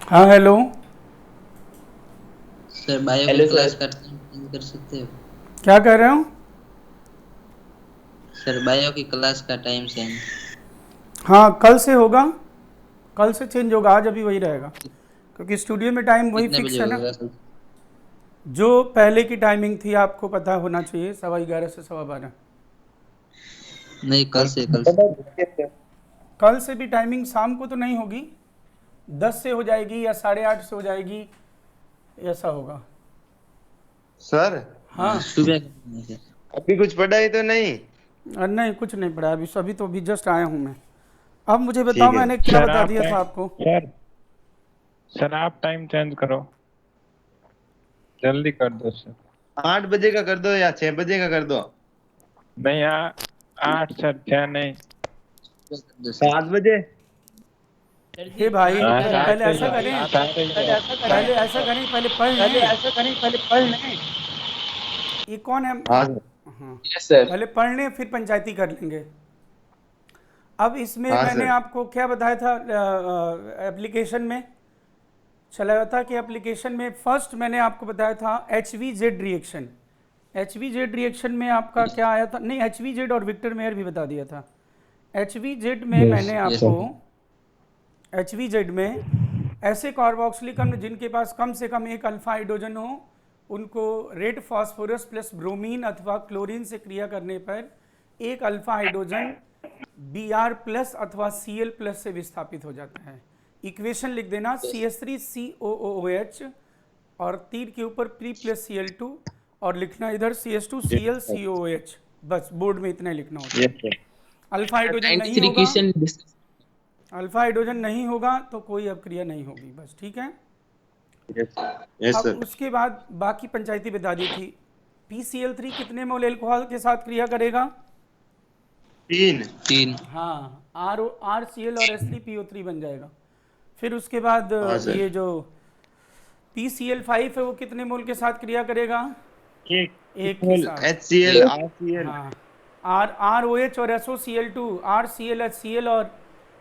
हाँ hello. Sir bio की hello class sir. का टाइम चेंज कर सकते हो? क्या कह रहे हो? सर बायो की क्लास का टाइम चेंज। हाँ कल से होगा, कल से चेंज होगा, आज अभी वही रहेगा क्योंकि स्टूडियो में टाइम वही कितने फिक्स बजे है ना। होगा कल? जो पहले की टाइमिंग थी आपको पता होना चाहिए, 11:15 से 12:15। नहीं, कल से। कल से भी टाइमिंग शाम को तो नहीं होगी, 10 से हो जाएगी या 8:30 से हो जाएगी, ऐसा होगा। सर, हाँ। सुबह का time है सर। अभी कुछ पढ़ाई तो नहीं? नहीं कुछ नहीं पड़ा अभी, अभी तो अभी जस्ट आया हूँ मैं। अब मुझे बताओ ठीक है। मैंने क्या सर बता आप दिया था टाइम आपको। सर सर आप टाइम चेंज करो, जल्दी कर दो सर। 8 बजे का कर दो या 6 बजे का कर दो? नहीं, 8 सर, 6 नहीं। सुबह कर दो सर। 7 बजे? सर जी हे भाई हाँ, सात सात पहले सही ऐसा है, करें, सात सही है। पहले ऐसा करें, पहले पढ़ लें। ये कौन है? हाँ सर। हाँ यस सर। पहले पढ़ लें फिर पंचायती कर लेंगे। अब इसमें हाँ मैंने सर। आपको क्या बताया था एप्लीकेशन में, चला था कि एप्लीकेशन में फर्स्ट मैंने आपको बताया था H V Z reaction. H V Z reaction में आपका क्या आया था, नहीं एच वी जेड और विक्टर मेयर भी बता दिया था। एच वी जेड में यस मैंने यस आपको, एच वी जेड में ऐसे कार्बोक्सिलिक अम्ल जिनके पास कम से कम एक अल्फा हाइड्रोजन हो, उनको रेड फास्फोरस प्लस ब्रोमीन अथवा क्लोरीन से क्रिया करने पर एक alpha hydrogen B R plus अथवा सी एल प्लस से विस्थापित हो जाता है। इक्वेशन लिख देना C S three C O O H और तीर के ऊपर प्री प्लस सी एल टू और लिखना इधर C S two C L C O O, H board में इतना ही लिखना होता है। Yes sir. अल्फा हाइड्रोजन नहीं 93 होगा, क्वेश्चन डिस्कस। अल्फा हाइड्रोजन नहीं होगा तो कोई अपक्रिया नहीं होगी, बस ठीक है। यस। यस अब सर। उसके बाद बाकी पंचायती बता दी थी। PCl3 कितने मोल एल्कोहल के साथ क्रिया करेगा? 3। 3। हाँ आर सी एल और S3PO3 बन जाएगा। फिर उसके बाद हाँ सर। ये जो PCl5 है वो कितने मोल के साथ क्रिया करेगा? एक एक के साथ। HCl एक। RCl। हाँ आर ओ एच और SOCl2, RCl HCl और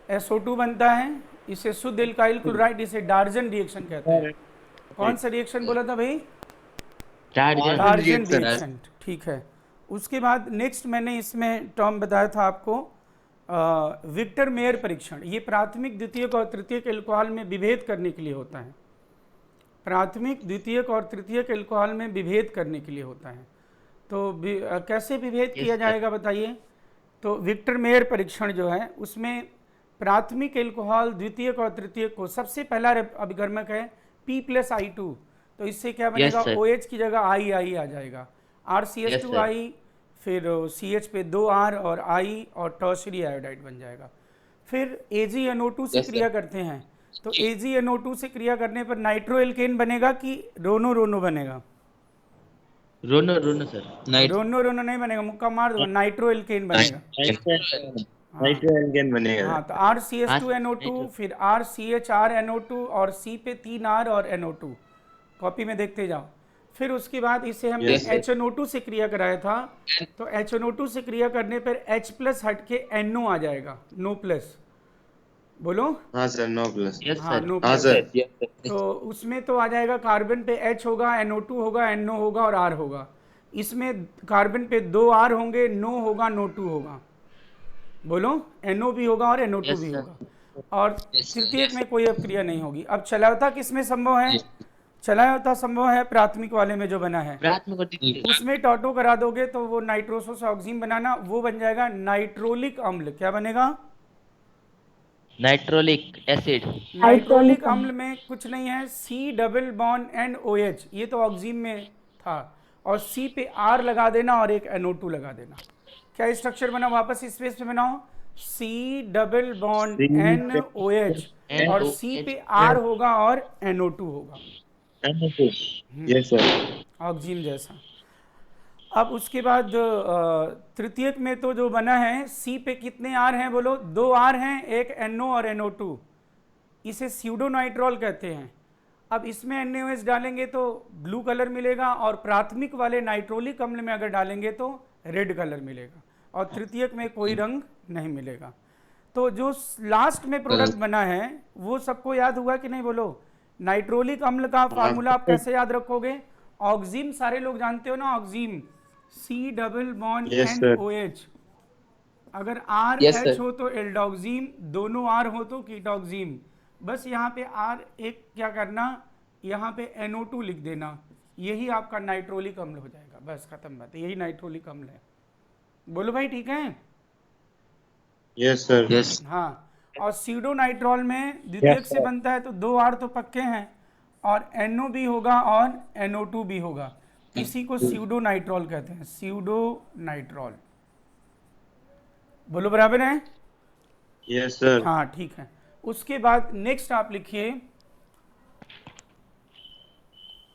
SO2 बनता है। इसे शुद्ध एल्काइल क्लोराइड, इसे डार्जन रिएक्शन कहते हैं। कौन सा रिएक्शन बोला था भाई? Torsion डार्जन reaction. रिएक्शन, ठीक है। उसके बाद नेक्स्ट मैंने इसमें टर्म बताया था आपको विक्टर मेयर परीक्षण। ये प्राथमिक द्वितीयक और तृतीयक एल्कोहल में विभेद करने के लिए होता है। प्राथमिक द्वितीयक और तृतीयक एल्कोहल में विभेद करने के लिए होता है। तो कैसे विभेद किया यस सर। जाएगा बताइए। तो विक्टर मेयर परीक्षण जो है उसमें प्राथमिक एल्कोहल द्वितीयक और तृतीयक को, सबसे पहला अभिकर्मक है P+I2, तो इससे क्या यस बनेगा, सर। OH की जगह आई आ जाएगा, यस सर। RCH2 आई, फिर CH पे 2 R और I और टर्शरी आयोडाइड बन जाएगा। फिर AgNO2 से यस सर। क्रिया करते हैं, तो AgNO2 से क्रिया करने पर नाइट्रो एल्केन बनेगा कि रोनो रोनो बनेगा? रोनो रोनो सर। नाइट। रोनो रोनो नहीं बनेगा, मुक्का मार दो, नाइट्रो एल्केन बनेगा। हाँ नाइट्रोजन बनेगा। हाँ, तो R C S two N O two, फिर R C H R N O two और सी पे 3 R और NO2, कॉपी में देखते जाओ। फिर उसके बाद इसे हमने yes sir. H N O two से क्रिया कराया था, तो एच एन ओ टू से क्रिया करने पर H प्लस हट के NO आ जाएगा, नो प्लस, बोलो। हाँ सर, नो प्लस। यस हाँ सर। नो हाँ प्लस। सर। Yes sir. तो उसमें तो आ जाएगा कार्बन पे H होगा, NO2 होगा, NO होगा और R होगा। इसमें कार्बन पे 2 R होंगे, नो होगा, नो टू होगा, बोलो। NO भी होगा और NO2 यस भी सर। होगा। और यस सर। तृतीयक में कोई अपक्रिया नहीं होगी। अब चलावता किसमें संभव है? चलावता संभव है प्राथमिक वाले में जो बना है, प्राथमिक और द्वितीय। उसमें टॉटो करा दोगे तो वो नाइट्रोसोस ऑक्सीन बनाना, वो बन जाएगा नाइट्रोलिक अम्ल। क्या बनेगा? Nitrolic acid. नाइट्रोलिक अम्ल में कुछ नहीं है, C डबल बॉन्ड NOH, ये तो ऑक्सीन में था, और C पे R लगा देना और एक NO2 लगा देना। क्या स्ट्रक्चर बना, वापस स्पेस पे बनाओ, C double bond NOH N और ओ C एच पे R होगा और NO2 होगा, N O. Yes sir. Oxime जैसा। अब उसके बाद तृतीयक में तो जो बना है, C पे कितने R हैं बोलो? 2 R हैं, एक NO और NO2, इसे स्यूडोनाइट्रॉल कहते हैं। अब इसमें NaOH डालेंगे तो ब्लू कलर मिलेगा, और प्राथमिक वाले नाइट्रोलिक अम्ल में अगर डालेंगे तो रेड कलर मिलेगा, और तृतीयक में कोई रंग नहीं मिलेगा। तो जो लास्ट में प्रोडक्ट बना है वो सबको याद हुआ कि नहीं, बोलो। नाइट्रोलिक अम्ल का फार्मूला आप कैसे याद रखोगे? ऑक्सीम सारे लोग जानते हो ना, ऑक्सीम C double bond Yes, sir. NOH। अगर R Yes, H sir. हो तो एल्डोक्सीम, दोनों R हो तो कीटोक्सीम। बस यहाँ पे R एक क्या करना, यहाँ पे NO2 लिख देना, यही आपका नाइट्रोलिक अम्ल हो जाएगा। बस खत्म बात है, यही नाइट्रोलिक अम्ल है। बोलो भाई ठीक है? Yes, sir. Yes. हाँ, और सीडोनाइट्रॉल में द्वितीयक Yes, से sir. बनता है तो 2 R तो पक्के हैं, और NO भी होगा और NO2 भी होगा। इसी को सीडोनाइट्रॉल कहते हैं, सीडोनाइट्रॉल। बोलो बराबर है? Yes, sir. हाँ ठीक है। उसके बाद नेक्स्ट आप लिखिए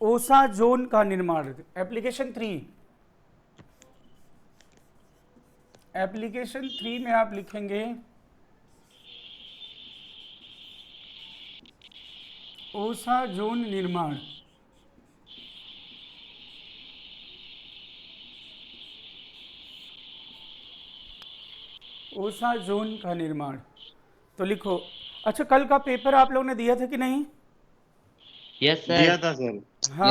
ओसाजोन का निर्माण, एप्लीकेशन 3। एप्लीकेशन 3 में आप लिखेंगे ओसाजोन निर्माण। ओसाजोन का निर्माण तो लिखो। अच्छा, कल का पेपर आप लोगों ने दिया था कि नहीं? Yes, sir. दिया था सर। हाँ।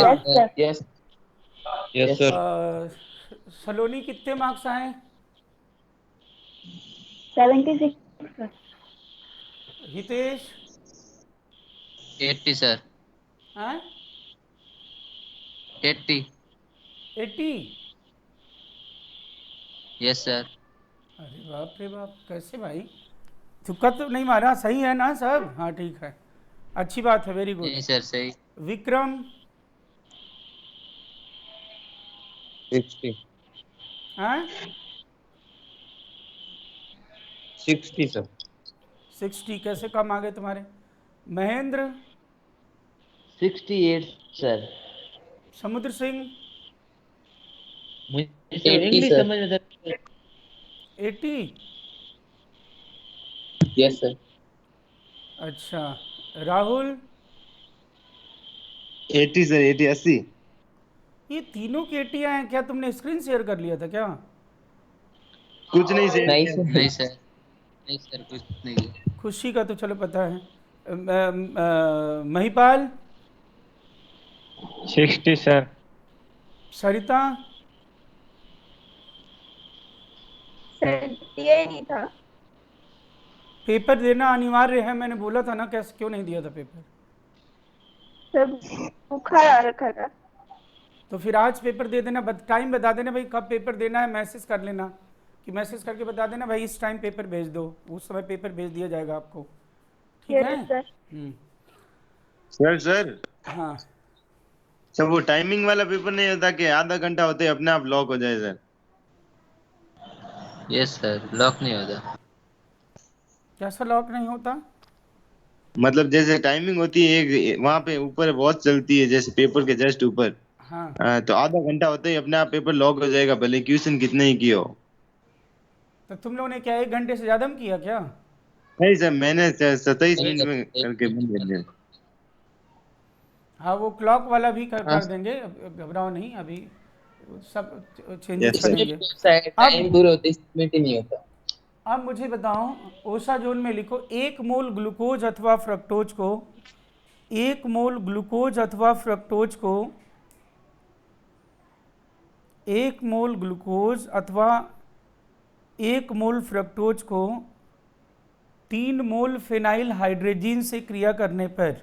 Yes. Yes, sir. सलोनी कितने मार्क्स आए? 76 sir. हितेश? 80, sir. हाँ 80. 80? Yes, sir. अरे बाप रे बाप, कैसे भाई? तुक्का तो नहीं मारा, सही है ना सब? हाँ ठीक है, अच्छी बात है, वेरी गुड। नहीं सर सही। विक्रम? 60. हाँ 60 sir. 60? कैसे कम आ गए तुम्हारे? महेंद्र? 68 सर। समुद्र सिंह? मुझे 80 इंग्लिश सर। समझ में सर। 80? Yes, sir. अच्छा, राहुल? 80 sir. 80. 80. ये तीनों की 80 आए हैं क्या? तुमने स्क्रीन शेयर कर लिया था क्या? कुछ नहीं सर। नहीं सर। नहीं सर, नहीं सर, कुछ नहीं। खुशी का तो चलो पता है। महिपाल? 60 सर। सरिता? सर दिया ही नहीं था। पेपर देना अनिवार्य है, मैंने बोला था ना, कैसे क्यों नहीं दिया था पेपर? सब बुखार आ रखा था। तो फिर आज पेपर दे देना, टाइम बता देना भाई कब पेपर देना है, मैसेज कर लेना कि मैसेज करके बता देना भाई इस टाइम पेपर भेज दो, उस समय पेपर भेज दिया जाएगा आपको, ठीक है? Yes sir. सर हाँ सर वो टाइमिंग वाला पेपर नहीं होता कि आधा घंटा होते ही अपने आप लॉक हो जाए सर? यस सर, लॉक नहीं होता। कैसा लॉक नहीं होता? मतलब जैसे टाइमिंग होती है एक वहां पे ऊपर वॉच चलती है जैसे पेपर के जस्ट ऊपर, हाँ तो आधा घंटा होते ही अपने आप पेपर लॉक हो जाएगा भले क्वेश्चन कितने ही किए हो। तो तुम लोगों ने क्या 1 घंटे से ज़्यादा में किया क्या? नहीं सर, मैंने 27 मिनट में करके बंद कर दिया। हाँ वो क्लॉक वाला भी कर देंगे, घबराओ नहीं, अभी सब चेंजेस Yes, sir. करेंगे। टाइम पूरे होते 30 मिनट ही नहीं होता। अब मुझे बताओ, ओसाजोन में लिखो 1 मोल ग्लूकोज अथवा फ्रक्टोज को, 1 मोल ग्लूकोज अथवा फ्रक्टोज को, 1 मोल ग्लूकोज अथवा 1 मोल फ्रक्टोज को 3 मोल फेनाइल हाइड्रोजीन से क्रिया करने पर,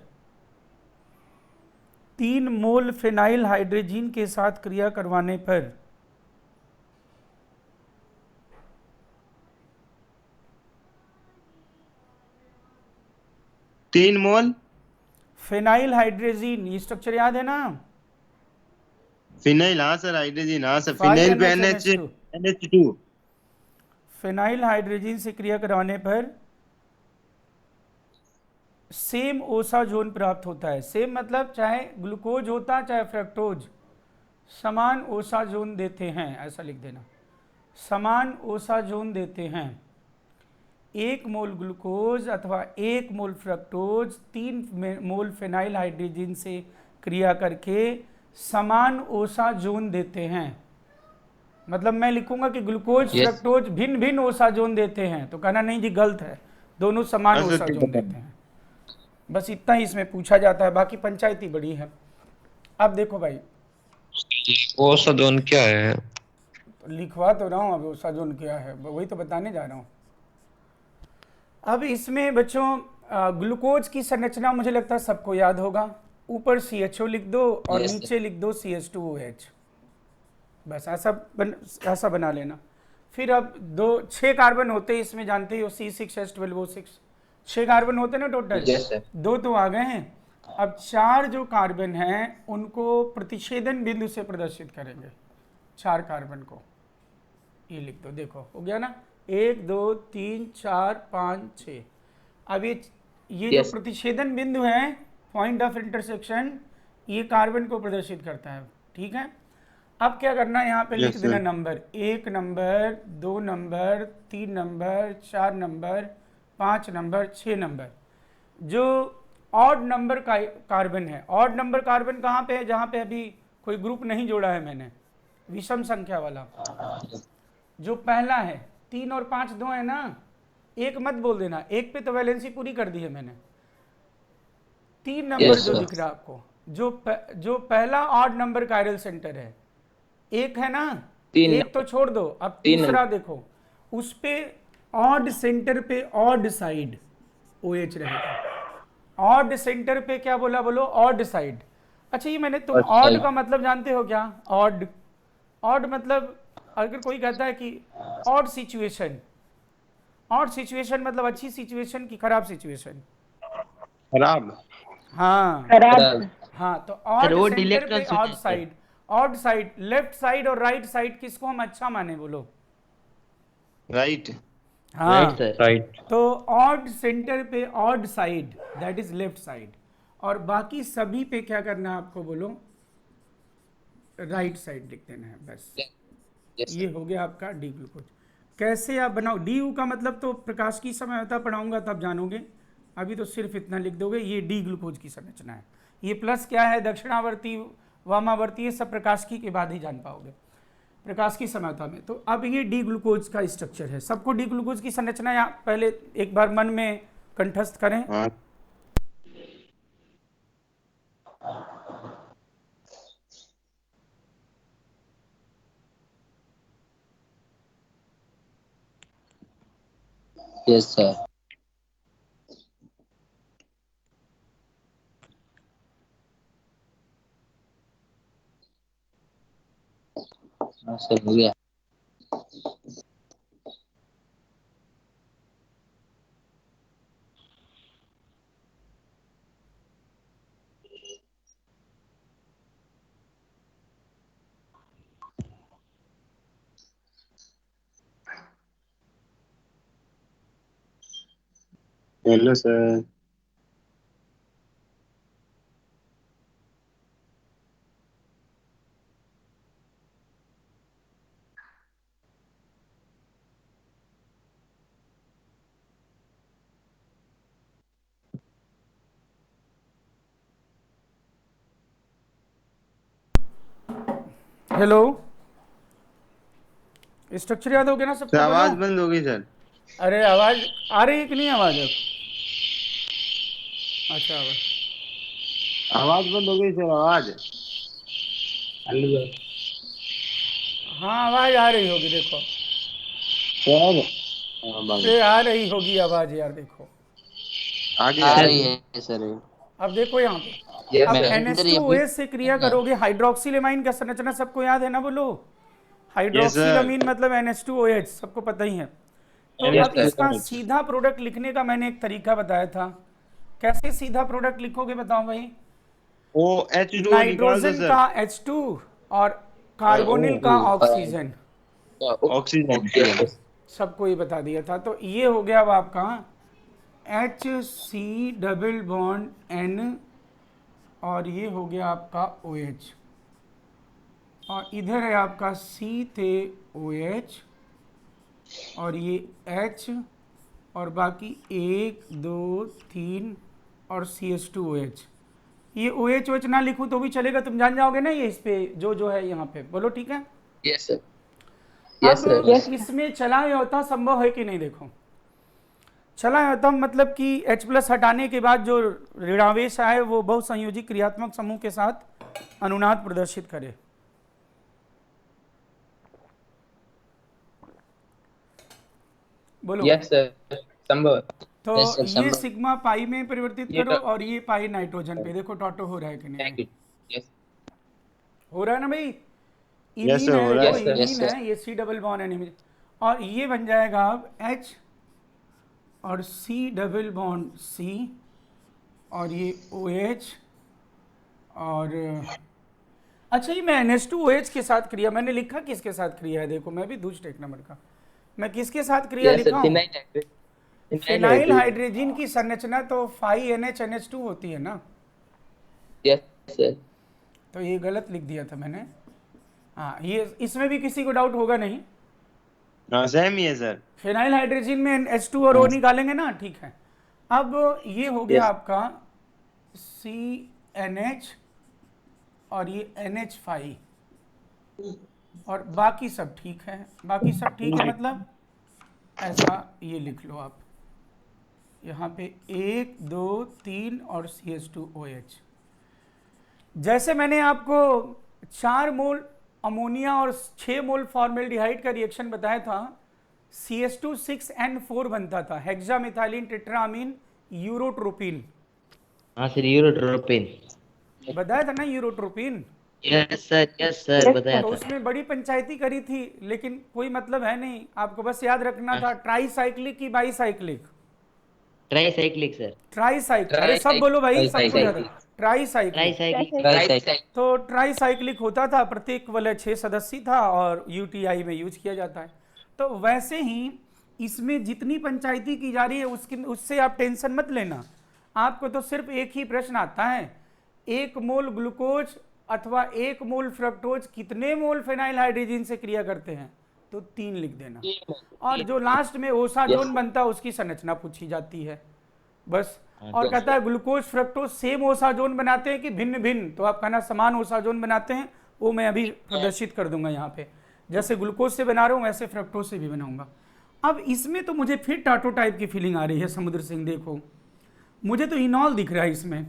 3 मोल फेनाइल हाइड्रोजीन के साथ क्रिया करवाने पर 3 मोल फेनाइल हाइड्रोजीन, ये स्ट्रक्चर याद है ना? फिनाइल, हाँ सर, हाइड्रोजन, हाँ सर, 5 फिनाइल पे NH2। NH2। फेनाइल हाइड्रोजीन से क्रिया करवाने पर सेम ओसाजोन प्राप्त होता है। सेम मतलब चाहे ग्लूकोज होता चाहे फ्रक्टोज, समान ओसाजोन देते हैं, ऐसा लिख देना, समान ओसाजोन देते हैं। 1 मोल ग्लूकोज अथवा 1 मोल फ्रक्टोज 3 मोल फेनाइल हाइड्रोजीन से क्रिया करके समान ओसाजोन देते हैं। मतलब मैं लिखूंगा कि ग्लूकोज Yes. फ्रक्टोज भिन्न भिन्न ओसाजोन देते हैं, तो कहना नहीं जी गलत है, दोनों समान अच्छा, ठीक ओसाजोन है। देते हैं। बस इतना ही इसमें पूछा जाता है, बाकी पंचायती बड़ी है। अब देखो भाई, ओसोन क्या है? तो लिखवा तो रहा हूँ, अब ओसाजोन क्या है वही तो बताने जा रहा हूँ। अब इसमें बच्चों ग्लूकोज की संरचना मुझे लगता है सबको याद होगा। ऊपर CHO लिख दो और Yes, sir. नीचे लिख दो CH2OH, बस ऐसा बना लेना। फिर अब 6 कार्बन होते हैं इसमें, जानते ही हो, C6H12O6 6 कार्बन होते हैं ना टोटल। Yes, sir. 2 तो आ गए हैं। अब 4 जो कार्बन हैं उनको प्रतिच्छेदन बिंदु से प्रदर्शित करेंगे, 4 कार्बन को। ये लिख दो, देखो हो गया ना, 1 2 3 4 5 6। अब ये जो Yes. प्रतिच्छेदन बिंदु है, पॉइंट ऑफ इंटरसेक्शन, ये कार्बन को प्रदर्शित करता है, ठीक है। अब क्या करना है, यहाँ पे लिख Yes, देना sir. Number, 1 number 2 number 3 number 4 number 5 number 6 number. जो ऑड नंबर का कार्बन है, ऑड नंबर कार्बन कहाँ पे है, जहाँ पे अभी कोई ग्रुप नहीं जोड़ा है मैंने, विषम संख्या वाला। जो पहला है, 3 और 5 2 है ना, 1 मत बोल देना, 1 पे तो वैलेंसी पूरी कर दी है मैंने। 3 नंबर Yes, जो sir. दिख रहा है आपको, जो पहला ऑड नंबर कायरल सेंटर है, 1 है ना, 1 तो छोड़ दो। अब तीसरा देखो, उस पे ऑड सेंटर पे ऑड साइड OH रहेगा। ऑड सेंटर पे क्या बोला, बोलो ऑड साइड। अच्छा, ये मैंने, तुम Odd ऑड side. का मतलब जानते हो क्या? ऑड मतलब अगर कोई कहता है कि ऑड सिचुएशन, ऑड सिचुएशन मतलब अच्छी सिचुएशन की खराब सिचुएशन। खराब। हाँ खराब। हाँ, तो ऑड वो सेंटर delete पे कर ऑड सकते side, odd side, left side और राइट साइड किसको हम अच्छा माने, बोलो? राइट। हाँ, राइट सर। राइट। तो ऑड सेंटर पे odd side, that is left side, और बाकी सभी पे क्या करना है आपको, बोलो? राइट साइड लिख देना है, बस। Yes, sir. ये हो गया आपका डी ग्लूकोज। कैसे आप बनाओ? डी यू का मतलब तो प्रकाश की समयता पढ़ाऊंगा तब जानोगे, अभी तो सिर्फ इतना लिख दोगे। ये डी ग्लूकोज की संरचना है। ये प्लस क्या है, दक्षिणावर्ती वामावर्ती, ये सब प्रकाशिकी के बाद ही जान पाओगे प्रकाश की समयता में। तो अब ये डी ग्लूकोज का स्ट्रक्चर है। सबको डी ग्लूकोज की संरचना यहाँ पहले एक बार मन में कंठस्थ करें। हाँ। Yes, sir. हाँ सर, हो गया। Hello sir. हेलो, स्ट्रक्चर याद हो गया ना सबको? सर आवाज बोलो। बंद हो गई सर। अरे आवाज आ रही है कि नहीं आवाज अब? अच्छा, आवाज बंद हो गई सर, आवाज। हाँ आवाज आ रही होगी, देखो सर ये आ रही होगी आवाज यार, देखो आगे आ आ रही है सर। अब देखो यहाँ पे। Yes, अब sir. NH2OH से क्रिया करोगे, हाइड्रोक्सिलेमाइन का संरचना सबको याद है ना, बोलो? हाइड्रोक्सिलामीन मतलब NH2OH, सबको पता ही है। तो Yes, अब sir. इसका सीधा प्रोडक्ट लिखने का मैंने एक तरीका बताया था। कैसे सीधा प्रोडक्ट लिखोगे बताओ भाई? ओ H2 निकाल दो नाइट्रोजन सर। का H2 और कार्बोनिल का ऑक्सीजन, ऑक्सीजन। सबको ये बता दिया था। तो ये हो गया अब आपका HC डबल बॉन्ड N, और ये हो गया आपका OH, और इधर है आपका C थे OH, और ये H, और बाकी 1 2 3 और CH2OH। ये OH ना लिखूं तो भी चलेगा, तुम जान जाओगे ना ये इस पे जो है यहाँ पे, बोलो ठीक है? Yes, sir. Yes, sir. अब इसमें चला होता संभव है कि नहीं? देखो, चला है तब मतलब कि H प्लस हटाने के बाद जो ऋणावेश आए वो बहुसंयोजी क्रियात्मक समूह के साथ अनुनाद प्रदर्शित करे। बोलो। यस सर, संभव। तो Yes, sir, ये संभव। सिग्मा पाई में परिवर्तित ये करो तो- और ये पाई नाइट्रोजन पे, देखो टॉटो हो रहा है कि नहीं थैंक यू। यस हो रहा है ना भाई। Yes, sir, इमीन हो रहा है, है। देखो Yes, इमीन sir. है, ये सी डबल बॉन्ड एनिमीन और ये बन जाएगा अब H और सी डबल बॉन्ड C और ये OH और अच्छा ये मैं NH2OH के साथ क्रिया मैंने लिखा किसके साथ क्रिया है, देखो मैं भी दुष्ट एक नंबर का, मैं किसके साथ क्रिया यस लिखा सर, हूँ। फिनाइल हाइड्रोजन की संरचना तो 5NH2 होती है ना, यस सर। तो ये गलत लिख दिया था मैंने। हाँ ये इसमें भी किसी को डाउट होगा नहीं। हाँ सेम ही है सर। फिनाइल हाइड्रोजन में H2 और O निकालेंगे ना, ठीक है। अब ये हो गया Yes. आपका CNH और ये NH5 और बाकी सब ठीक है, बाकी सब ठीक है मतलब ऐसा ये लिख लो आप यहाँ पे 1 2 3 और CH2OH। जैसे मैंने आपको 4 मोल अमोनिया और 6 मोल फॉर्मेल्डिहाइड का रिएक्शन बताया था, CH2 6N4 बनता था, हेक्सामिथाइलिन टेट्रामीन यूरोट्रोपिन, हाँ सर, यूरोट्रोपिन। बताया था ना यूरोट्रोपिन। यस सर, बताया तो था। उसमें बड़ी पंचायती करी थी लेकिन कोई मतलब है नहीं, आपको बस याद रखना था ट्राईसाइक्लिक की बाईसाइक्लिक। Tricyclic sir. ट्राईसाइक्लिक, अरे सब बोलो भाई, सबको याद है। ट्राईसाइक्लिक। ट्राईसाइक्लिक। तो ट्राईसाइक्लिक होता था, प्रत्येक वलय 6 सदस्य था और यूटीआई में यूज किया जाता है। तो वैसे ही इसमें जितनी पंचायती की जा रही है उससे आप टेंशन मत लेना, आपको तो सिर्फ एक ही प्रश्न आता है, 1 मोल ग्लूकोज अथवा 1 मोल फ्रक्टोज कितने मोल फिनाइल हाइड्रोजन से क्रिया करते हैं, तो 3 लिख देना। और जो लास्ट में ओसाजोन बनता है उसकी संरचना पूछी जाती है बस। और कहता है ग्लूकोज फ्रक्टोज सेम ओसाजोन बनाते हैं कि भिन्न भिन्न, तो आप कहना समान ओसाजोन बनाते हैं, वो मैं अभी प्रदर्शित कर दूंगा यहाँ पे, जैसे ग्लूकोज से बना रहा हूँ वैसे फ्रक्टोज से भी बनाऊंगा। अब इसमें तो मुझे फिर टाटो टाइप की फीलिंग आ रही है समुद्र सिंह, देखो मुझे तो इनॉल दिख रहा है इसमें,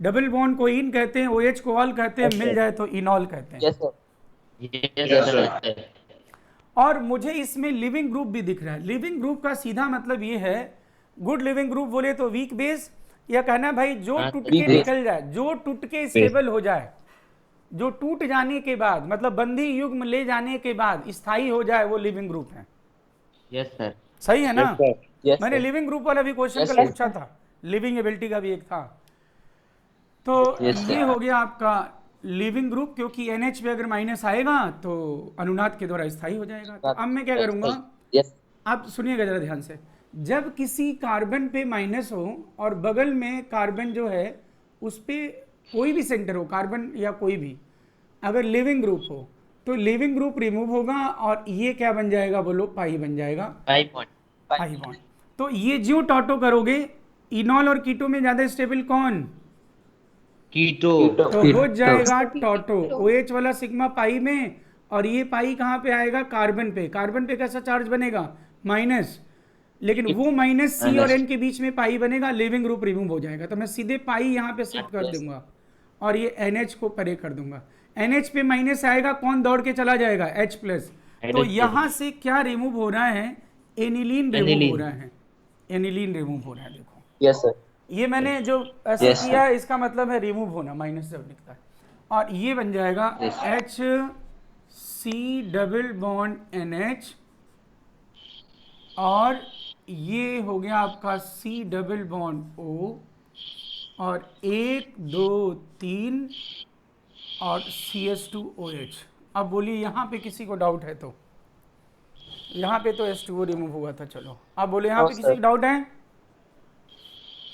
डबल बॉन्ड को इन कहते हैं, OH को ऑल कहते हैं, मिल जाए तो इनॉल कहते हैं। Yes sir. और मुझे इसमें लिविंग ग्रुप भी दिख रहा है। लिविंग ग्रुप का सीधा मतलब ये है, गुड लिविंग ग्रुप बोले तो वीक बेस, या कहना भाई जो टूट के निकल जाए, जो टूट के स्टेबल हो जाए, जो टूट जाने के बाद मतलब बंधी युग्म ले जाने के बाद स्थायी हो जाए, वो लिविंग ग्रुप है। Yes sir. सही है ना? Yes, मैंने sir. लिविंग ग्रुप वाला भी क्वेश्चन Yes, कल sir. पूछा था, लिविंग एबिलिटी का भी एक था। तो Yes, sir. ये हो गया आपका लिविंग ग्रुप, क्योंकि NH पे अगर माइनस आएगा तो अनुनाद के द्वारा स्थायी हो जाएगा। तो अब मैं क्या करूंगा, यस आप सुनिएगा जरा ध्यान से, जब किसी कार्बन पे माइनस हो और बगल में कार्बन जो है उस पे कोई भी सेंटर हो, कार्बन या कोई भी, अगर लिविंग ग्रुप हो तो लिविंग ग्रुप रिमूव होगा और ये क्या बन जाएगा बोलो, पाई बन जाएगा, पाई बॉन्ड। तो ये जो टॉटो करोगे, इनॉल और कीटो में ज्यादा स्टेबल कौन, कीटो। तो हो जाएगा टॉटो, OH वाला सिग्मा पाई में, और ये पाई कहाँ पे आएगा, कार्बन पे। कार्बन पे कैसा चार्ज बनेगा, माइनस, लेकिन वो माइनस C और N के बीच में पाई बनेगा, लिविंग ग्रुप रिमूव हो जाएगा। तो मैं सीधे पाई यहाँ पे शिफ्ट कर दूंगा और ये NH को परे कर दूंगा। NH पे माइनस आएगा, कौन दौड़ के चला जाएगा, H प्लस। तो यहाँ से क्या रिमूव हो रहा है, एनिलीन रिमूव हो रहा है, एनिलीन रिमूव हो रहा है। देखो यस सर। ये मैंने जो ऐसा किया है इसका मतलब है रिमूव होना, माइनस जब लिखता है, और ये बन जाएगा H C double bond NH, और ये हो गया आपका C डबल बॉन्ड O, और 1 2 3 और CH2OH। अब बोलिए यहाँ पे किसी को डाउट है तो, यहाँ पे तो H2O रिमूव हुआ था, चलो अब बोले यहाँ पे किसी को डाउट है,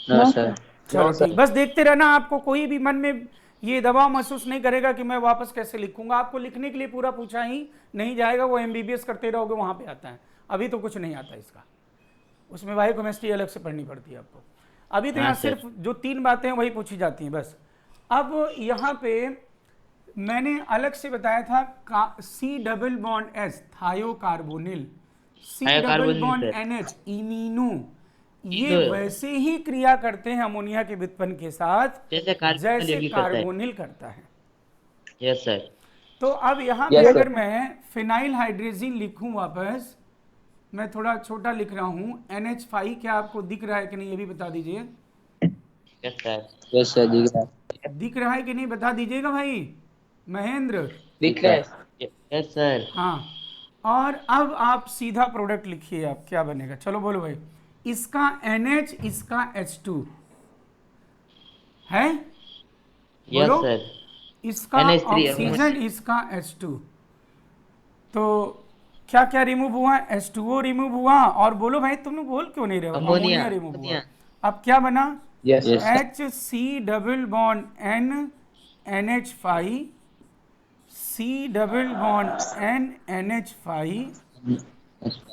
सर। चलो ठीक, बस देखते रहना, आपको कोई भी मन में ये दबाव महसूस नहीं करेगा कि मैं वापस कैसे लिखूंगा, आपको लिखने के लिए पूरा पूछा ही नहीं जाएगा, वो MBBS करते रहोगे वहां पे आता है, अभी तो कुछ नहीं आता इसका, उसमें बायोकेमिस्ट्री अलग से पढ़नी पड़ती है आपको, अभी तो यहाँ सिर्फ जो 3 बातें हैं वही पूछी जाती हैं बस। अब यहाँ पे मैंने अलग से बताया था C double bond S थायोकार्बोनिल, C double bond NH इमीनो, ये वैसे ही क्रिया करते हैं अमोनिया के व्युत्पन्न के साथ जैसे जैसे कार्बोनिल करता है। Yes sir. तो अब यहाँ पे अगर मैं फिनाइल हाइड्रोजन लिखूं वापस, मैं थोड़ा छोटा लिख रहा हूँ NH5, क्या आपको दिख रहा है कि नहीं ये भी बता दीजिए। Yes sir. यस सर, दिख रहा है। दिख रहा है कि नहीं बता दीजिएगा भाई महेंद्र। दिख रहा है। Yes sir. हाँ, और अब आप सीधा प्रोडक्ट लिखिए, आप क्या बनेगा, चलो बोलो भाई। इसका NH, इसका H2 है, यस बोलो। सर। इसका NH3 ऑक्सीजन, इसका H2, तो क्या क्या रिमूव हुआ? H2O रिमूव हुआ, और बोलो भाई तुम लोग बोल क्यों नहीं रहे हो? अमोनिया रिमूव हुआ। अब क्या बना? Yes HC double bond N NH5, C double bond N NH5,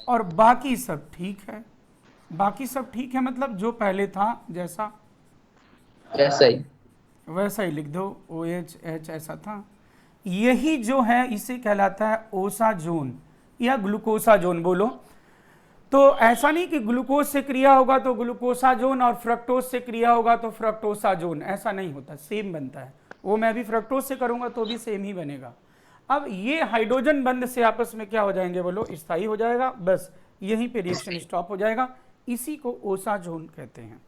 और बाकी सब ठीक है। बाकी सब ठीक है मतलब जो पहले था जैसा ऐसा ही। वैसा ही लिख दो, OH ऐसा था। यही जो है इसे कहलाता है ओसाजोन या ग्लूकोसाजोन, बोलो। तो ऐसा नहीं कि ग्लूकोज से क्रिया होगा तो ग्लूकोसाजोन और फ्रक्टोज से क्रिया होगा तो फ्रक्टोसाजोन, ऐसा नहीं होता, सेम बनता है। वो मैं भी फ्रक्टोज से करूंगा तो भी सेम ही बनेगा। अब ये हाइड्रोजन बंध से आपस में क्या हो जाएंगे, बोलो, स्थायी हो जाएगा, बस यहीं पे रिएक्शन स्टॉप हो जाएगा। इसी को ओसाजोन कहते हैं।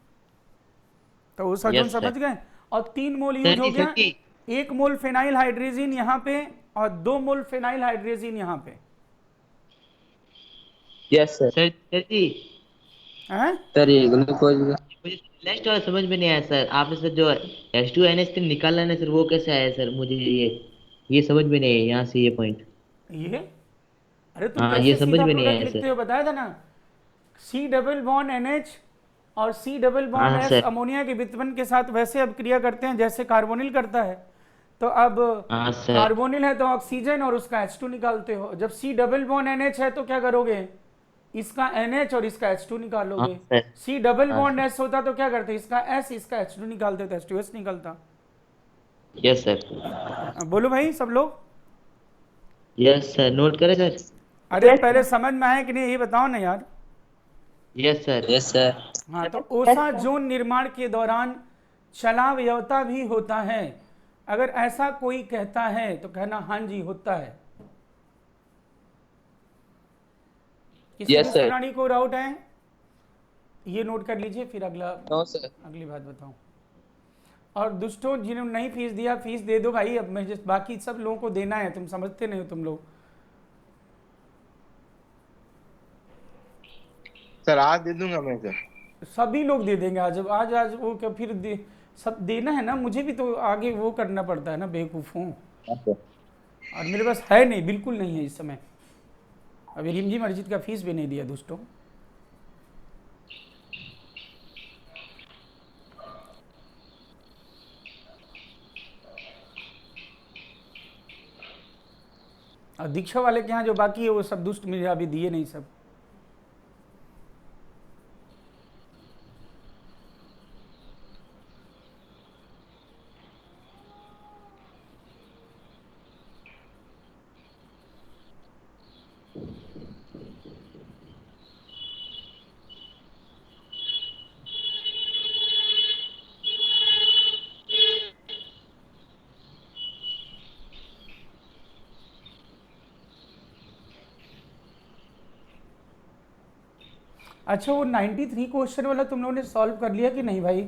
तो ओसाजोन Yes, समझ sir. गए। और 3 मोल यूज हो गया, 1 मोल फेनाइल हाइड्रोजन यहाँ पे और 2 मोल फेनाइल हाइड्रोजन यहाँ पे। Yes sir. सर जी हैं? सर ये ग्लूकोज मुझे नेक्स्ट वाला समझ में नहीं आया सर। आपने सर जो H2NH3 निकाला ना सर, वो कैसे आया सर? मुझे ये समझ में नहीं है यहाँ से ये पॉइंट। ये अरे तुम हाँ, कैसे ये समझ सीधा में नहीं प्रोडक्ट आया लिखते सर। हो, बताया था ना। C डबल बॉन्ड NH और C डबल बॉन्ड हाँ, S सर। अमोनिया के व्युत्पन्न के साथ वैसे अब क्रिया करते हैं जैसे कार्बोनिल करता है। तो अब हाँ सर। कार्बोनिल है तो ऑक्सीजन और उसका H2 निकालते हो। जब C डबल बॉन्ड NH है तो क्या करोगे, इसका NH और इसका H2 निकालोगे। हाँ, sir. C double bond S होता तो क्या करते, इसका S इसका H2 निकालते तो H2S निकलता। Yes sir. बोलो भाई सब लोग। यस सर, नोट करें सर। अरे पहले समझ में आया कि नहीं ये बताओ ना यार। Yes sir. Yes sir. हाँ, तो ओसाजोन निर्माण के दौरान चलावयवता भी होता है। अगर ऐसा कोई कहता है तो कहना हाँ जी होता है। किसी Yes, भी sir. प्राणी को डाउट है, ये नोट कर लीजिए, फिर नो सर। अगली बात बताऊं। और दुष्टों जिन्होंने नहीं फीस दिया, फीस दे दो भाई। अब मैं बाकी सब लोगों को देना है, तुम समझते नहीं हो तुम लोग। सर आज दे दूंगा मैं सर। सभी लोग दे देंगे आज। आज वो क्या फिर सब देना है ना, मुझे भी तो आगे वो करना पड़ता है ना, बेवकूफ हूँ। और मेरे पास है नहीं, बिल्कुल नहीं है इस समय। अभी रिमझी मस्जिद का फीस भी नहीं दिया दोस्तों। और दीक्षा वाले के यहाँ जो बाकी है वो सब दुष्ट मुझे अभी दिए नहीं सब। अच्छा, वो 93 क्वेश्चन वाला तुम लोगों ने सॉल्व कर लिया कि नहीं भाई?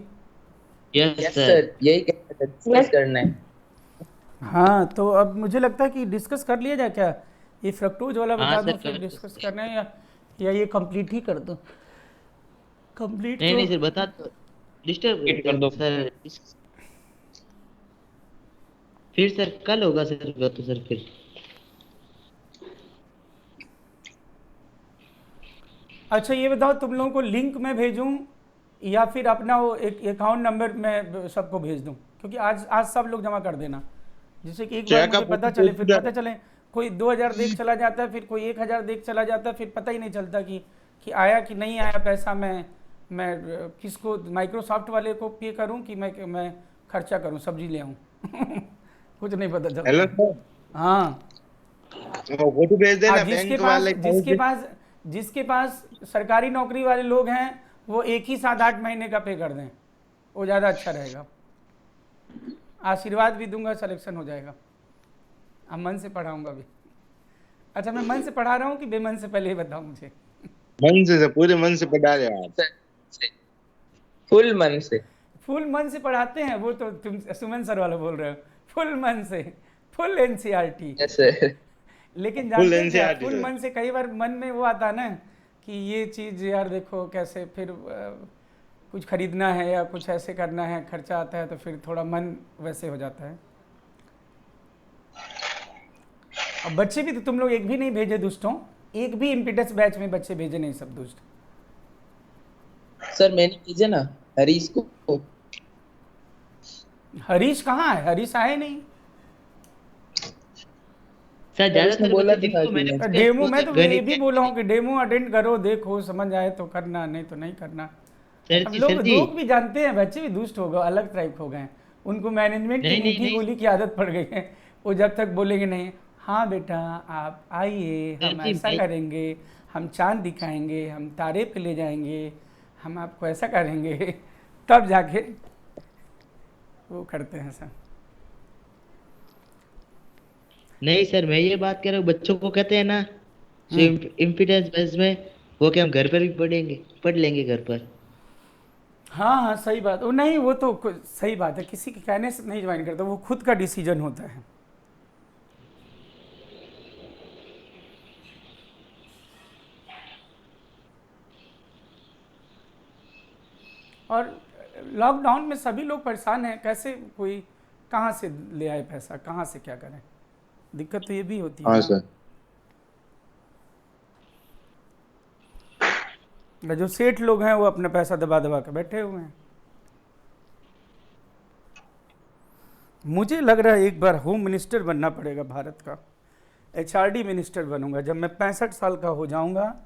Yes sir. सर यही कहना था, डिस्कस करना है। हाँ, तो अब मुझे लगता है कि डिस्कस कर लिया जाए क्या? ये फ्रक्टोज वाला बता हाँ, दूं सर, फिर कर डिस्कस करना है, या ये कंप्लीट ही कर दो? कंप्लीट नहीं तो नहीं सर, बता दो। डिस्टर्ब कर दो। सर। फिर सर कल होगा सर, तो सर फिर। अच्छा ये बताओ, तुम लोगों को लिंक में भेजूं या फिर अपना वो एक अकाउंट नंबर में सबको भेज दूं? क्योंकि आज सब लोग जमा कर देना, जिससे कि एक बार मुझे पता चले, फिर पता चले कोई 2000 देख चला जाता है, फिर कोई 1000 देख चला जाता है, फिर पता ही नहीं चलता कि आया कि नहीं आया पैसा। मैं किसको, माइक्रोसॉफ्ट वाले को पे करूं कि मैं खर्चा करूं, सब्जी ले आऊं? कुछ नहीं पता चलता। हेलो सर, हाँ, फोटो भेज देना हाँ, बैंक वाले। जिसके पास सरकारी नौकरी वाले लोग हैं वो एक ही साथ 8 महीने का पे कर दें, वो ज़्यादा अच्छा रहेगा। आशीर्वाद भी दूंगा, सिलेक्शन हो जाएगा। अब मन से पढ़ाऊंगा भी। अच्छा, मैं मन से पढ़ा रहा हूँ कि बेमन से, पहले ही बताओ मुझे। मन से पूरे मन से पढ़ा रहे हो आप। फुल मन से। फुल मन से पढ़ाते हैं, वो तो तुम सुमन सर वाला बोल रहे हो। फुल मन से, फुल एनसीईआरटी। Yes sir. लेकिन जानते हैं क्या, NCERT फुल सर। मन से कई बार मन में वो आता है ना कि ये चीज़ यार देखो कैसे, फिर कुछ खरीदना है या कुछ ऐसे करना है, खर्चा आता है, तो फिर थोड़ा मन वैसे हो जाता है। अब बच्चे भी तो तुम लोग एक भी नहीं भेजे दुष्टों, एक भी इम्पिटस बैच में बच्चे भेजे नहीं, सब दुष्ट। सर मैंने भेजा ना हरीश को। हरीश कहाँ है? हरीश आए नहीं। सर ज्यादातर बोला बच्चे था जिनको कि मैंने मैं- डेमो, मैं तो ये गणित भी बोला हूँ कि डेमो अटेंड करो, देखो समझ आए तो करना, नहीं तो नहीं करना। सर अब जी, लोग सर जी, लोग भी जानते हैं, बच्चे भी दुष्ट हो गए, अलग टाइप हो गए। उनको मैनेजमेंट की नहीं, नहीं, मीठी नहीं। बोली की आदत पड़ गई है। वो जब तक बोलेंगे नहीं, हाँ बेटा आप आइए, सर हम जी, ऐसा मैं- करेंगे, हम चांद दिखाएंगे, हम तारे पे ले जाएंगे, हम आपको ऐसा करेंगे, तब जाके वो करते हैं सर। नहीं सर, मैं ये बात कर रहा हूँ, बच्चों को कहते हैं ना इम्पिडेंस बेस में, वो क्या हम घर पर भी पढ़ लेंगे घर पर। हाँ हाँ सही बात। वो नहीं, वो तो सही बात है, किसी के कहने से नहीं ज्वाइन करता, वो खुद का डिसीजन होता है। और लॉकडाउन में सभी लोग परेशान हैं, कैसे कोई कहाँ से ले आए पैसा, कहाँ से क्या करें, दिक्कत तो ये भी होती है हाँ ना। सर। जो सेठ लोग हैं वो अपना पैसा दबा दबा के बैठे हुए हैं। मुझे लग रहा है एक बार होम मिनिस्टर बनना पड़ेगा भारत का, एचआरडी मिनिस्टर बनूंगा। जब मैं 65 साल का हो जाऊंगा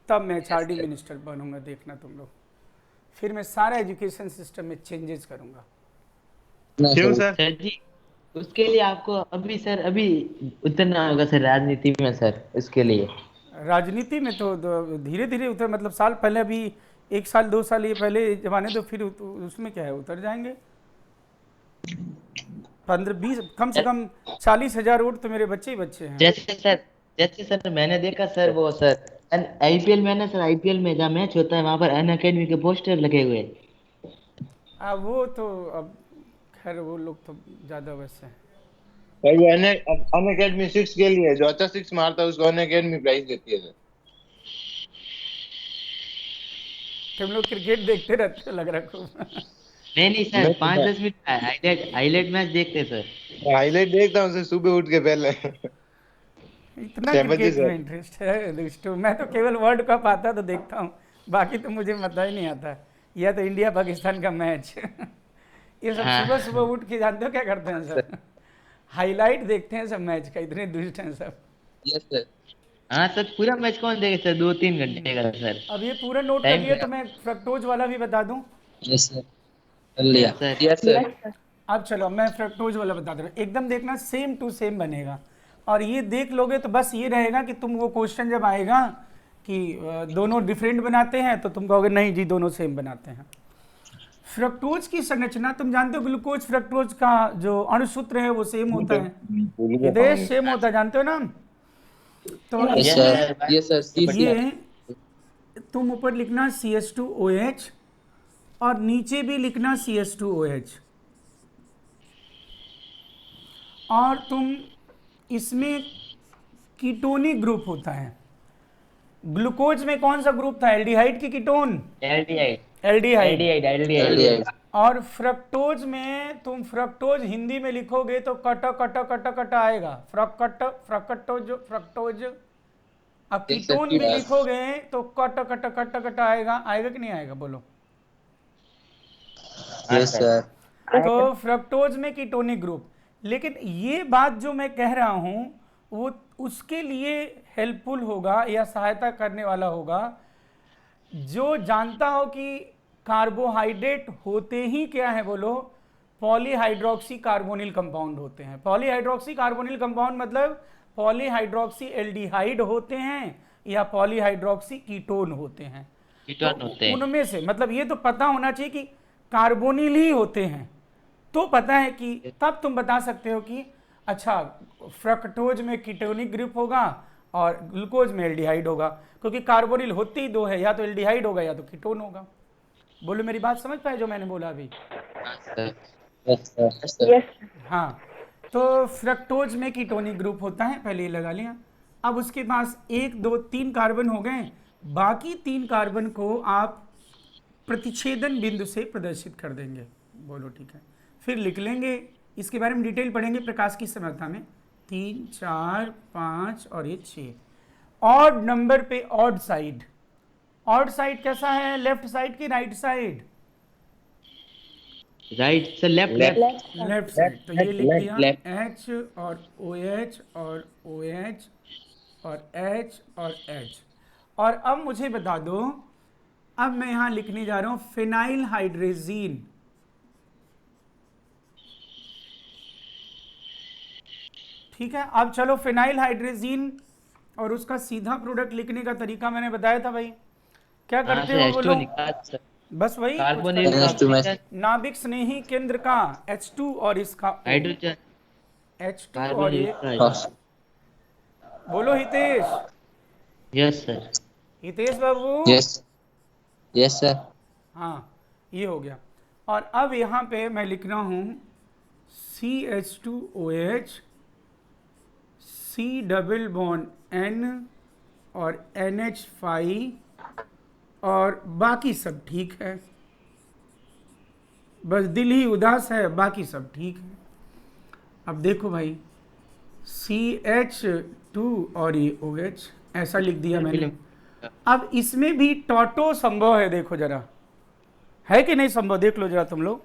तब मैं एचआरडी मिनिस्टर बनूंगा, देखना तुम लोग। फिर मैं सारा एजुकेशन सिस्टम में चेंजेस करूंगा। क्यों सर? सर जी, उसके लिए आपको अभी उतरना होगा सर राजनीति में सर, उसके लिए। राजनीति में तो धीरे धीरे उतर, मतलब साल पहले, अभी 1 साल 2 साल ये पहले जमाने, तो फिर उसमें क्या है, उतर जाएंगे। 15-20 कम से कम 40,000 वोट तो मेरे बच्चे ही बच्चे हैं। जैसे सर मैंने देखा सर, वो सर आईपीएल में ना सर, आईपीएल में जहाँ मैच होता है वहां पर अन अकेडमी के पोस्टर लगे हुए हैं। वो तो अब खैर वो लोग तो ज़्यादा वैसे हैं। भाई वो अन अकेडमी 6 के लिए, जो अच्छा 6 मारता है उसको अन अकेडमी प्राइज देती है सर। तुम लोग क्रिकेट देखते रहते हो लग रहा खूब। नहीं सर, नहीं, 5-10 मिनट हाईलाइट मैच देखते हैं सर। हाईलाइट देखता हूँ सर सुबह उठ के पहले। इतना 6 बजे क्रिकेट में सर। इंटरेस्ट है दोस्तों। मैं तो केवल वर्ल्ड कप आता तो देखता हूँ, बाकी तो मुझे पता ही नहीं आता। या तो इंडिया पाकिस्तान का मैच ये सब हाँ। सुबह सुबह उठ के जानते हो क्या करते हैं सब, हाईलाइट देखते हैं सब मैच का, इतने दुष्ट हैं सब। Yes sir. हाँ सर, पूरा मैच कौन देखे सर, 2-3 घंटे का सर। अब ये पूरा नोट कर टाइम लिया पे- तो मैं फ्रक्टोज वाला भी बता दूं। Yes sir. कर लिया। Yes, sir. Yes sir. अब चलो मैं फ्रक्टोज वाला बता दे रहा हूँ, एकदम देखना सेम टू सेम बनेगा। और ये देख लोगे तो बस ये रहेगा कि तुम वो क्वेश्चन जब आएगा कि दोनों डिफरेंट बनाते हैं तो तुम कहोगे नहीं जी दोनों सेम बनाते हैं। फ्रक्टोज की संरचना तुम जानते हो, ग्लूकोज फ्रक्टोज का जो अणुसूत्र है वो सेम होता है, ये सेम होता है, जानते हो ना। तो yes Yes, sir. sir. Yes sir. ये तुम ऊपर लिखना CH2OH और नीचे भी लिखना CH2OH, और तुम इसमें कीटोनिक ग्रुप होता है। ग्लूकोज में कौन सा ग्रुप था, एल्डिहाइड की कीटोन, एल्डिहाइड। और फ्रक्टोज में तुम फ्रक्टोज हिंदी में लिखोगे तो कट कट कट कट आएगा, फ्रक्टोज। अब कीटोन भी लिखोगे तो कट कट कट कट आएगा कि नहीं आएगा, बोलो। Yes sir. तो फ्रक्टोज में कीटोनिक ग्रुप। लेकिन ये बात जो मैं कह रहा हूं वो उसके लिए हेल्पफुल होगा या सहायता करने वाला होगा जो जानता हो कि कार्बोहाइड्रेट होते ही क्या है, बोलो, पॉलीहाइड्रोक्सी कार्बोनिल कंपाउंड होते हैं। पॉलीहाइड्रोक्सी कार्बोनिल कंपाउंड मतलब पॉलीहाइड्रोक्सी एल्डिहाइड होते हैं या पॉलीहाइड्रोक्सी कीटोन होते हैं। कीटोन होते हैं। उनमें से मतलब ये तो पता होना चाहिए कि कार्बोनिल ही होते हैं, तो पता है कि तब तुम बता सकते हो कि अच्छा फ्रक्टोज में कीटोनिक ग्रुप होगा और ग्लूकोज में एल्डिहाइड होगा, क्योंकि कार्बोनिल होते ही दो है, या तो एल्डिहाइड होगा या तो कीटोन होगा। बोलो मेरी बात समझ पाए जो मैंने बोला अभी? हाँ सर। Yes sir. यस हाँ, तो फ्रक्टोज में कीटोनिक ग्रुप होता है, पहले ये लगा लिया। अब उसके पास 1 2 3 कार्बन हो गए, बाकी 3 कार्बन को आप प्रतिच्छेदन बिंदु से प्रदर्शित कर देंगे। बोलो ठीक है, फिर लिख लेंगे, इसके बारे में डिटेल पढ़ेंगे प्रकाश की समर्था में। 3 4 5 और ये 6। ऑड नंबर पे ऑड साइड, ऑड साइड कैसा है, लेफ्ट साइड की right side? Right sir, left left. Left side. तो ये लिख दिया left. H और OH और OH और H और H। और अब मुझे बता दो, अब मैं यहां लिखने जा रहा हूं फिनाइल हाइड्रेजीन। ठीक है, अब चलो फिनाइल हाइड्रेजीन और उसका सीधा प्रोडक्ट लिखने का तरीका मैंने बताया था भाई, क्या हाँ करते सर, हो H2 बोलो? निकाल सर। बस वही कुछ कार्बोनिल करते हो। NH2 में नाभिक स्नेही केंद्र का H2 और इसका O। हाइड्रोजन H2 और कार्बोनिल ये, का। बोलो हितेश, यस सर। हितेश बाबू। Yes yes sir. हाँ, ये हो गया। और अब यहाँ पे मैं लिख रहा हूँ CH2OH, C double bond N और NH5 और बाकी सब ठीक है, बस दिल ही उदास है, बाकी सब ठीक है। अब देखो भाई, CH2 और ये OH ऐसा लिख दिया मैंने। अब इसमें भी टॉटो संभव है, देखो जरा, है कि नहीं संभव, देख लो जरा तुम लोग।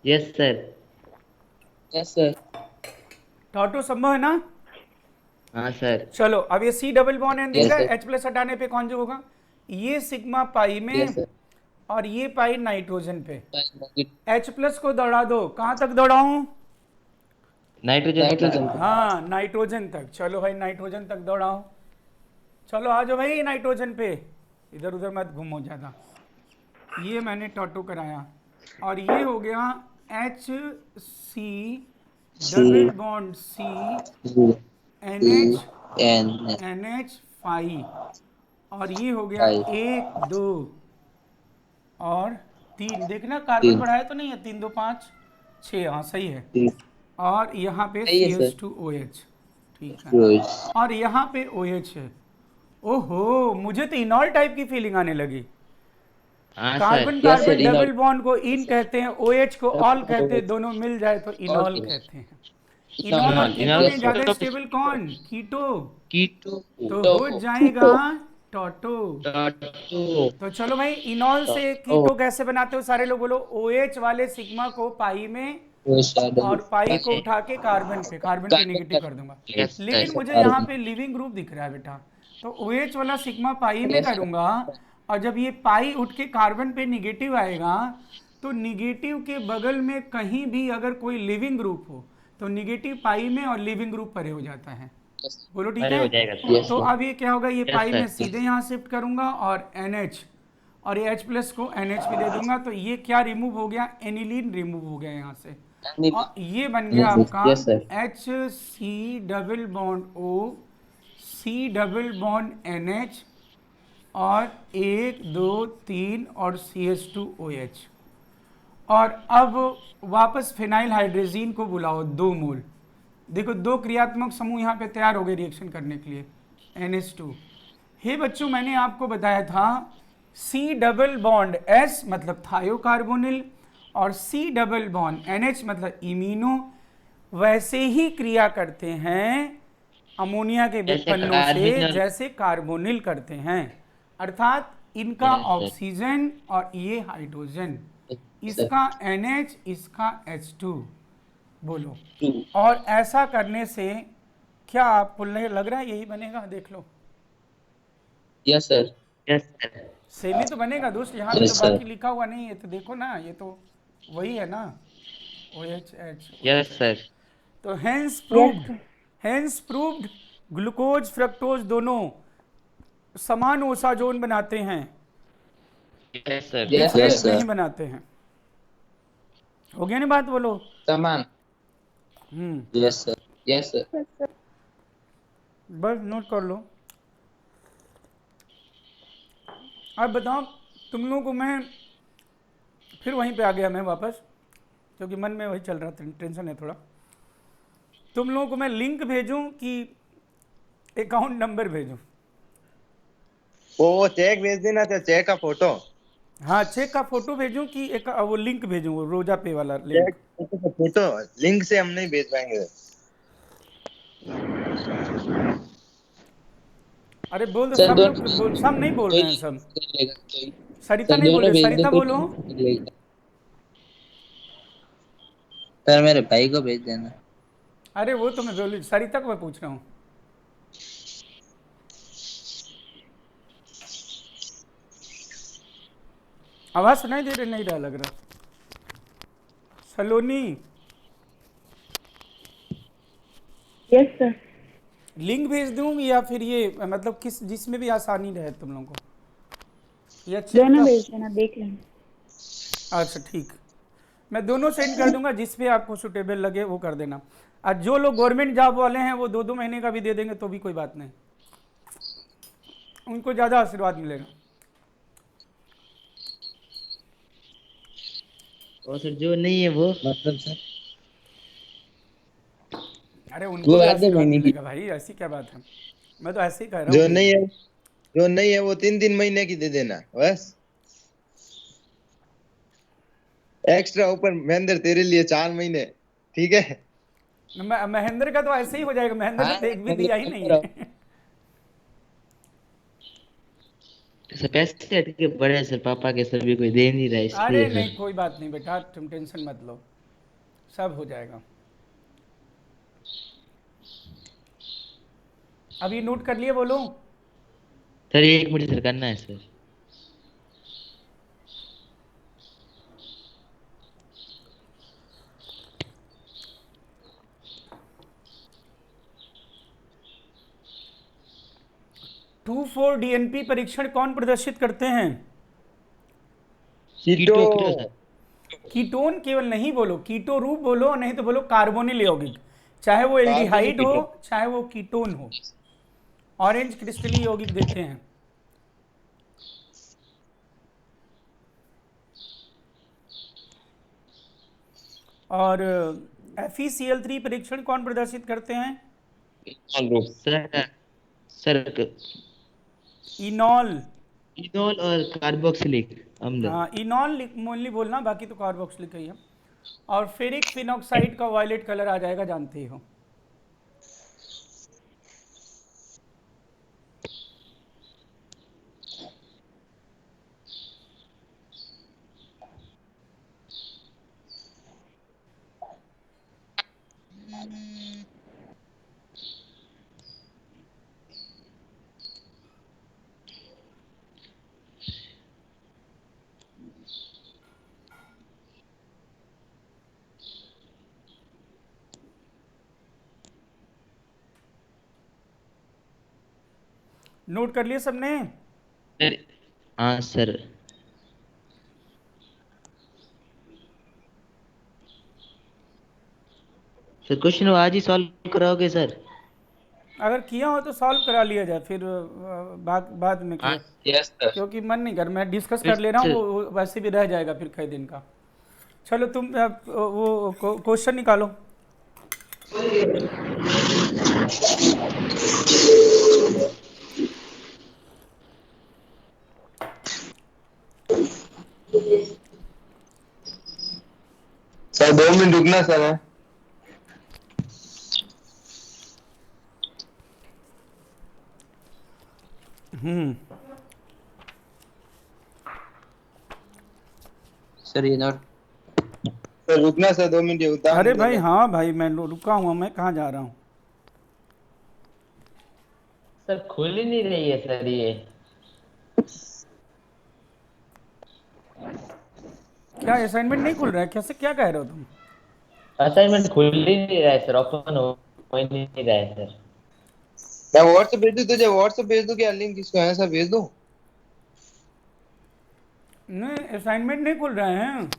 Yes sir. Yes sir. टॉटो संभव है ना? हाँ सर। चलो, अब ये C डबल बॉन्ड N दिख Yes, रहा है, sir. H प्लस हटाने पे कौन जो होगा, ये सिग्मा पाई में यस सर। और ये पाई नाइट्रोजन पे। H प्लस को दौड़ा दो, कहां तक दौड़ाऊं? नाइट्रोजन। हाँ, नाइट्रोजन तक। चलो भाई नाइट्रोजन तक दौड़ाओ, चलो आ जाओ भाई नाइट्रोजन पे, इधर उधर मत घूमो ज्यादा। ये मैंने टॉटो कराया और ये हो गया HC double bond C NH5 और ये हो गया 1 2 और 3। देखना कार्बन बढ़ाया तो नहीं है, 3 2 5 6, हाँ सही है। और यहाँ पे सही है, सर। CH2OH, ठीक है। और यहाँ पे OH है। ओहो, मुझे तो इनॉल टाइप की फीलिंग आने लगी। हाँ carbon sir. Carbon इनॉल। Double bond को इन कहते हैं, OH को ऑल कहते हैं, दोनों मिल जाए तो इनॉल इनॉल। कहते हैं। इनॉल और कीटो इनॉल में ज्यादा स्टेबल कौन? कीटो। कीटो। तो हो जाएगा टॉटो। टॉटो। तो चलो भाई, इनॉल से कीटो कैसे बनाते हो सारे लोग बोलो? OH वाले सिग्मा को पाई में और पाई को उठा के कार्बन पे नेगेटिव कर दूंगा। Yes, लेकिन yes, मुझे यहाँ पे लिविंग ग्रुप दिख रहा है बेटा, तो OH वाला सिग्मा पाई में करूंगा और जब ये पाई उठ के कार्बन पे निगेटिव आएगा तो निगेटिव के बगल में कहीं भी अगर कोई लिविंग ग्रुप हो तो निगेटिव पाई में और लिविंग ग्रुप परे हो जाता है। बोलो ठीक अरे हो जाएगा है। सर। तो अब ये क्या होगा, ये Yes, पाई sir. में सीधे यहाँ शिफ्ट करूंगा और NH और ये H प्लस को NH भी दे दूंगा, तो ये क्या रिमूव हो गया? एनिलीन रिमूव हो गया यहाँ से और ये बन गया आपका Yes, sir. HC double bond O C double bond NH और 1 2 3 और CH2OH। और अब वापस फिनाइल हाइड्रेजीन को बुलाओ 2 मोल। देखो 2 क्रियात्मक समूह यहाँ पे तैयार हो गए रिएक्शन करने के लिए, NH2। हे बच्चों, मैंने आपको बताया था C डबल बॉन्ड S मतलब थायोकार्बोनिल और C डबल बॉन्ड NH मतलब इमीनो वैसे ही क्रिया करते हैं अमोनिया के व्युत्पन्नों से जैसे कार्बोनिल करते हैं, अर्थात इनका ऑक्सीजन और ये हाइड्रोजन, इसका NH इसका H2। बोलो, और ऐसा करने से क्या आपको लग रहा है यही बनेगा? देख लो। Yes sir. Yes sir. Same ही तो बनेगा दोस्त, यहाँ पे Yes, तो sir. बाकी लिखा हुआ नहीं है, तो देखो ना, ये तो वही है ना, OH। Yes sir. तो हेंस प्रूव्ड ग्लूकोज फ्रक्टोज दोनों समान ओसाजोन बनाते हैं यस सर। Yes, इसलिए sir. नहीं बनाते हैं। हो गया नहीं बात, बोलो। Saman. Yes, sir. Yes, sir. Yes, sir. बस नोट कर लो। अब बताओ, तुम लोगों को मैं फिर वहीं पे आ गया मैं वापस, क्योंकि मन में वही चल रहा था, टेंशन है थोड़ा। तुम लोगों को मैं लिंक भेजूं कि अकाउंट नंबर भेजूं? वो चेक भेज देना था, चेक का फोटो। हाँ, चेक का फोटो भेजूं कि एक वो लिंक भेजूं, वो रोजा पे वाला लिंक? चेक का फोटो, लिंक से हम नहीं भेज पाएंगे। अरे बोल दो, सर सब दो लोग सब नहीं बोल कोई रहे हैं सब। कर लेगा कोई। सरिता सर नहीं बोल दोनों रहे, भेज दो, सरिता कोई बोलो। कर लेगा। सर मेरे भाई को भेज देना। अरे वो तो मैं बोल, सरिता को मैं पूछ रहा हूँ। आवाज सुनाई दे रही नहीं रहा लग रहा। सलोनी, Yes, sir. लिंक भेज दूं या फिर ये मतलब किस जिसमें भी आसानी रहे तुम लोगों को, या चेक दोनों का? भेज देना, देख लेंगे। अच्छा ठीक, मैं दोनों सेंड कर दूंगा, जिस पे आपको सुटेबल लगे वो कर देना। और जो लोग गवर्नमेंट जॉब वाले हैं वो 2-2 महीने का भी दे देंगे तो भी कोई बात नहीं, उनको ज़्यादा आशीर्वाद मिलेगा। और सर जो नहीं है वो मतलब सर अरे उनको वो भी आधे आशीर्वाद महीने की मिलेगा भाई, ऐसी क्या बात है, मैं तो ऐसे ही कह रहा जो हूँ। नहीं है, जो नहीं है वो 3-3 महीने की दे देना बस। एक्स्ट्रा ऊपर महेंद्र तेरे लिए 4 महीने, ठीक है? महेंद्र का तो ऐसे ही हो जाएगा, महेंद्र ने हाँ, तो एक भी मतलब दिया ही नहीं है। सर पैसे अटके पड़े हैं सर, पापा के सर भी कोई दे नहीं रहा है अरे इसलिए नहीं सर। कोई बात नहीं बेटा, तुम टेंशन मत लो, सब हो जाएगा। अभी नोट कर लिए, बोलो। सर एक मिनट सर, करना है सर। टू फोर डीएनपी परीक्षण कौन प्रदर्शित करते हैं? कीटो कीटो सर। कीटोन केवल नहीं बोलो, कीटो रूप बोलो, नहीं तो बोलो कार्बोनिल यौगिक, चाहे वो एल्डिहाइड हो चाहे वो कीटोन हो, ऑरेंज क्रिस्टली यौगिक देते हैं। और FeCl3 परीक्षण कौन प्रदर्शित करते हैं? Sir sir इनॉल। इनोल और कार्बोक्सिलिक अम्ल। हाँ, इनॉल मोनली बोलना, बाकी तो कार्बोक्सिलिक ही है। और फेरिक फिनॉक्साइड का वायलेट कलर आ जाएगा, जानते ही हो। नोट कर लिए सबने? हाँ सर। सर क्वेश्चन आज ही सॉल्व कराओगे सर? अगर किया हो तो सॉल्व करा लिया जाए, फिर बाद में हाँ, करो, यस सर। क्योंकि मन नहीं कर, मैं डिस्कस कर ले रहा हूँ, वो वैसे भी रह जाएगा फिर कई दिन का। चलो तुम वो क्वेश्चन निकालो। सर 2 मिनट रुकना सर। सर ये नोट। सर रुकना सर 2 मिनट, ये उतार अरे दे भाई दे। हाँ भाई, मैं रुका हुआ, मैं कहाँ जा रहा हूँ? सर खुल ही नहीं रही है सर ये। क्या असाइनमेंट नहीं खुल रहा है? कैसे, क्या कह रहे हो तुम? असाइनमेंट खुल ही नहीं रहा है सर, ओपन हो ही नहीं रहा है सर। मैं व्हाट्सएप भेज दूं तुझे, व्हाट्सएप भेज दूं क्या लिंक? इसको है सर भेज दूं? नहीं असाइनमेंट नहीं खुल रहे हैं।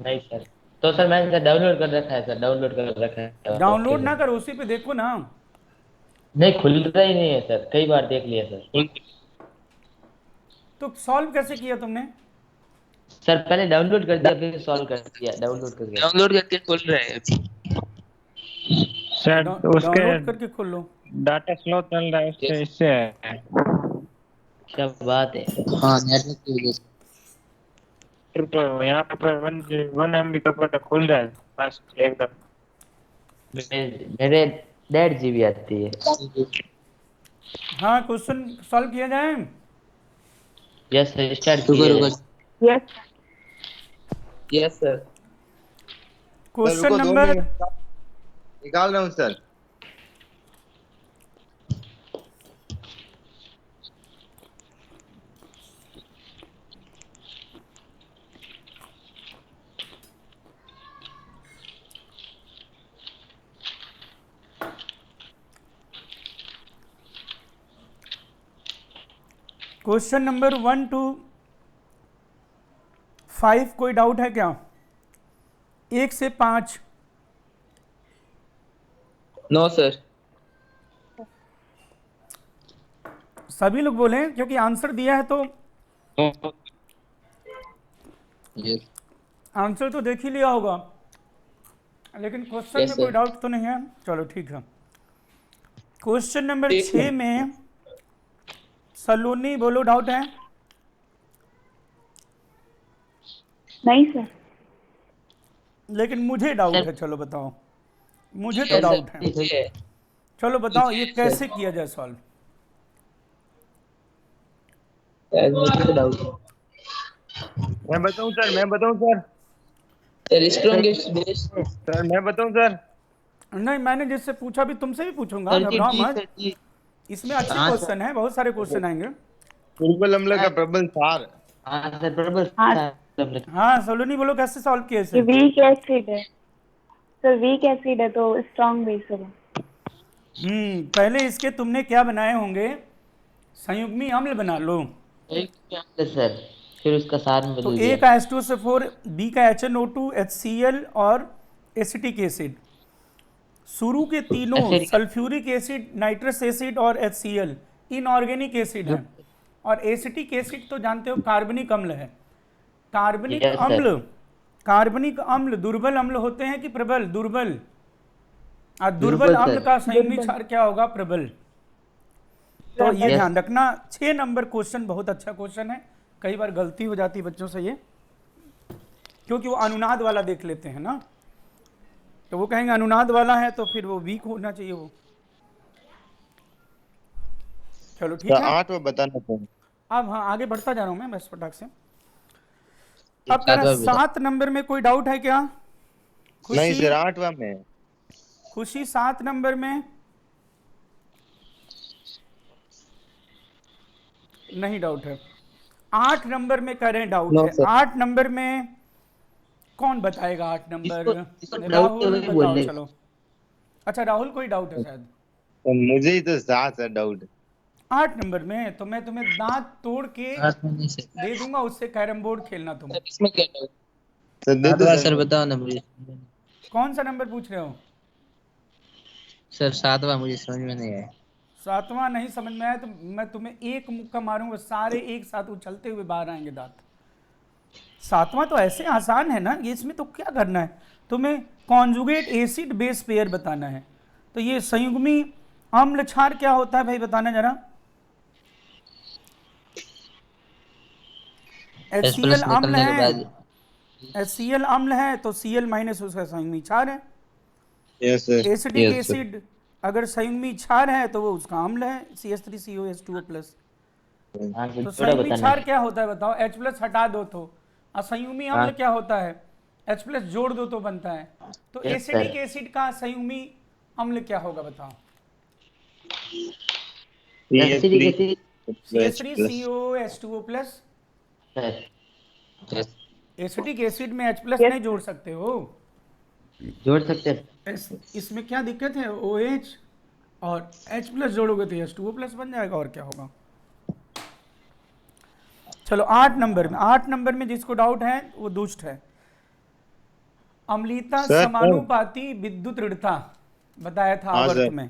नहीं सर, तो सर मैंने डाउनलोड कर रखा है सर, डाउनलोड कर रखा है। डाउनलोड ओके ना सर। करो, उसी पे देखो ना। नहीं खुल रहा ही नहीं है सर, कई बार देख लिया सर। तो सॉल्व कैसे किया तुमने? सर पहले डाउनलोड कर दिया फिर सॉल्व कर दिया, डाउनलोड करके। डाउनलोड करके खोल रहे हैं अभी। सर उसके डाउनलोड करके खोल लो। डाटा स्लो चल रहा है, उससे इससे है। क्या बात है। हाँ नेटवर्क की वजह से। तो यहाँ पे 1 MB का पता खुल रहा है फास्ट एकदम। मेरे 1.5 GB आती है। हाँ क्वेश्चन सॉल्व किया जाए। यस सर, स्टार्ट रुको किया रुको। है। Yes yes sir. क्वेश्चन रुको 2 नंबर मिनट निकाल रहा हूँ सर। क्वेश्चन नंबर 1 to 5 कोई डाउट है क्या? 1 से 5। No sir. सभी लोग बोले क्योंकि आंसर दिया है तो यस आंसर तो देख ही लिया होगा, लेकिन क्वेश्चन Yes, में कोई sir. डाउट तो नहीं है। चलो ठीक है। क्वेश्चन नंबर ठीक 6 में सलोनी बोलो डाउट है? नहीं सर। लेकिन मुझे डाउट है, चलो बताओ। मुझे तो Yes, sir. डाउट है। मुझे चलो बताओ ये Yes, कैसे sir. किया जाए सॉल्व। मुझे तो डाउट है। मैं बताऊं सर, मैं बताऊं sir, sir strongest base. Sir मैं बताऊं सर। नहीं मैंने जिससे पूछा भी तुमसे भी पूछूंगा, सर जी घबराओ जी मत। सर जी। इसमें अच्छे हाँ, क्वेश्चन है, बहुत सारे क्वेश्चन आएंगे। प्रबल अम्ल का प्रबल सार। हाँ सर बराबर। हाँ। हाँ सलोनी बोलो कैसे सॉल्व किए ये इसे? वीक एसिड है सर, वीक एसिड है तो स्ट्रॉन्ग बेस होगा। पहले इसके तुमने क्या बनाए होंगे? संयुग्मी अम्ल बना लो। सर फिर उसका सार में तो बदल ए दिया। का H2SO4, बी का HNO2, HCl और एसिटिक एसिड। शुरू के तीनों Acetic- sulphuric acid, nitrous acid और HCl इनऑर्गेनिक एसिड है। और एसिटिक एसिड तो जानते हो कार्बनिक अम्ल है। कार्बनिक Yes, sir. अम्ल, कार्बनिक अम्ल दुर्बल अम्ल होते हैं कि प्रबल? दुर्बल। और दुर्बल दुर्बल, अम्ल sir. का संयुग्मी क्षार क्या होगा? प्रबल। तो ये Yes. ध्यान रखना। 6 नंबर क्वेश्चन बहुत अच्छा क्वेश्चन है। कई बार गलती हो जाती है बच्चों से ये, क्योंकि वो अनुनाद वाला देख लेते हैं ना, तो वो कहेंगे अनुनाद वाला है तो फिर वो वीक होना चाहिए वो। चलो ठीक सर है। 8 बताना था। अब हाँ आगे बढ़ता जा रहा हूँ मैं बस फटाक से। अब कह रहा 7 नंबर में कोई डाउट है क्या? नहीं खुशी, सर 8वां में। खुशी 7 नंबर में नहीं डाउट है। 8 नंबर में कह रहे हैं डाउट No, है। sir. 8 नंबर में कौन बताएगा? 8 नंबर जिसको doubt है राहुल वही बताओ। बोले। चलो अच्छा राहुल कोई डाउट है शायद तो मुझे ही तो 7 सर डाउट। 8 नंबर में। तो मैं तुम्हें दांत तोड़ के दे दूंगा, उससे कैरम बोर्ड खेलना तुम। इसमें क्या डाउट? सर दे दो सर बताओ ना मुझे। कौन सा नंबर पूछ रहे हो? सर 7वां मुझे समझ में नहीं आया। 7वां नहीं समझ में आया तो मैं तुम्हें एक मुक्का मारूंगा, सारे एक साथ उछलते हुए बाहर आएंगे दांत। 7वां तो ऐसे आसान है ना, ये इसमें तो क्या करना है, तुम्हें कॉन्जुगेट एसिड बेस पेयर बताना है। तो ये संयुग्मी अम्ल क्षार क्या होता है भाई बताना जरा? HCl अम्ल है, HCl अम्ल है तो Cl माइनस उसका संयुग्मी क्षार है। Yes sir. एसिटिक एसिड अगर संयुग्मी क्षार है तो वो उसका अम्ल है, CH3COH2O प्लस। हाँ सर, तो थोड़ा संयुग्मी बताना। क्षार क्या होता है बताओ? H प्लस हटा दो तो, और संयुग्मी अम्ल क्या होता है? H प्लस जोड़ दो तो बनता है। तो Yes, एसिटिक sir. एसिड का संयुग्मी अम्ल क्या होगा बताओ? Acidic acid CH3COH2O plus. Sir acetic acid में H प्लस Yes. नहीं जोड़ सकते हो। जोड़ सकते हैं। इसमें क्या दिक्कत है? OH और H प्लस जोड़ोगे तो H2O प्लस बन जाएगा, और क्या होगा। चलो 8 नंबर में जिसको डाउट है वो दुष्ट है। अम्लीयता सर, समानुपाती विद्युत ऋणता बताया था हाँ, आवर्त सर। में।